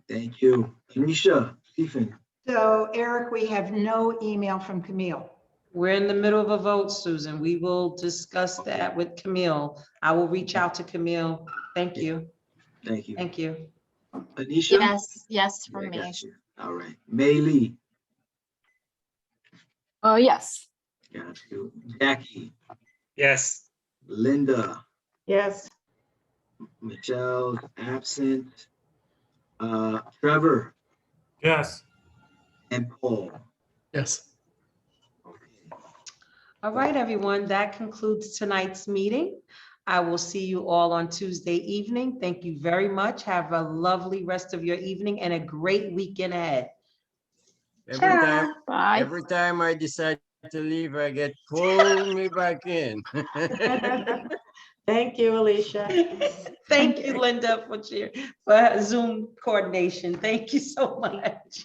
Speaker 7: Thank you. Tanisha Stephen.
Speaker 2: So Eric, we have no email from Camille.
Speaker 13: We're in the middle of a vote, Susan. We will discuss that with Camille. I will reach out to Camille. Thank you.
Speaker 7: Thank you.
Speaker 13: Thank you.
Speaker 7: Anisha?
Speaker 15: Yes, from
Speaker 7: I
Speaker 15: me.
Speaker 7: got you. All right. Mei Lee.
Speaker 8: Yes.
Speaker 7: Got you. Jackie.
Speaker 10: Yes.
Speaker 7: Linda.
Speaker 4: Yes.
Speaker 7: Michelle absent. Trevor.
Speaker 6: Yes.
Speaker 7: and Paul.
Speaker 14: Yes.
Speaker 13: All right, everyone, that concludes tonight's meeting. I will see you all on Tuesday evening. Thank you very much. Have a lovely rest of your evening and a great weekend ahead.
Speaker 12: Every time I decide to leave, I get pulled me back in.
Speaker 4: Thank you, Alicia.
Speaker 13: Thank you, Linda, for Zoom coordination. Thank you so much.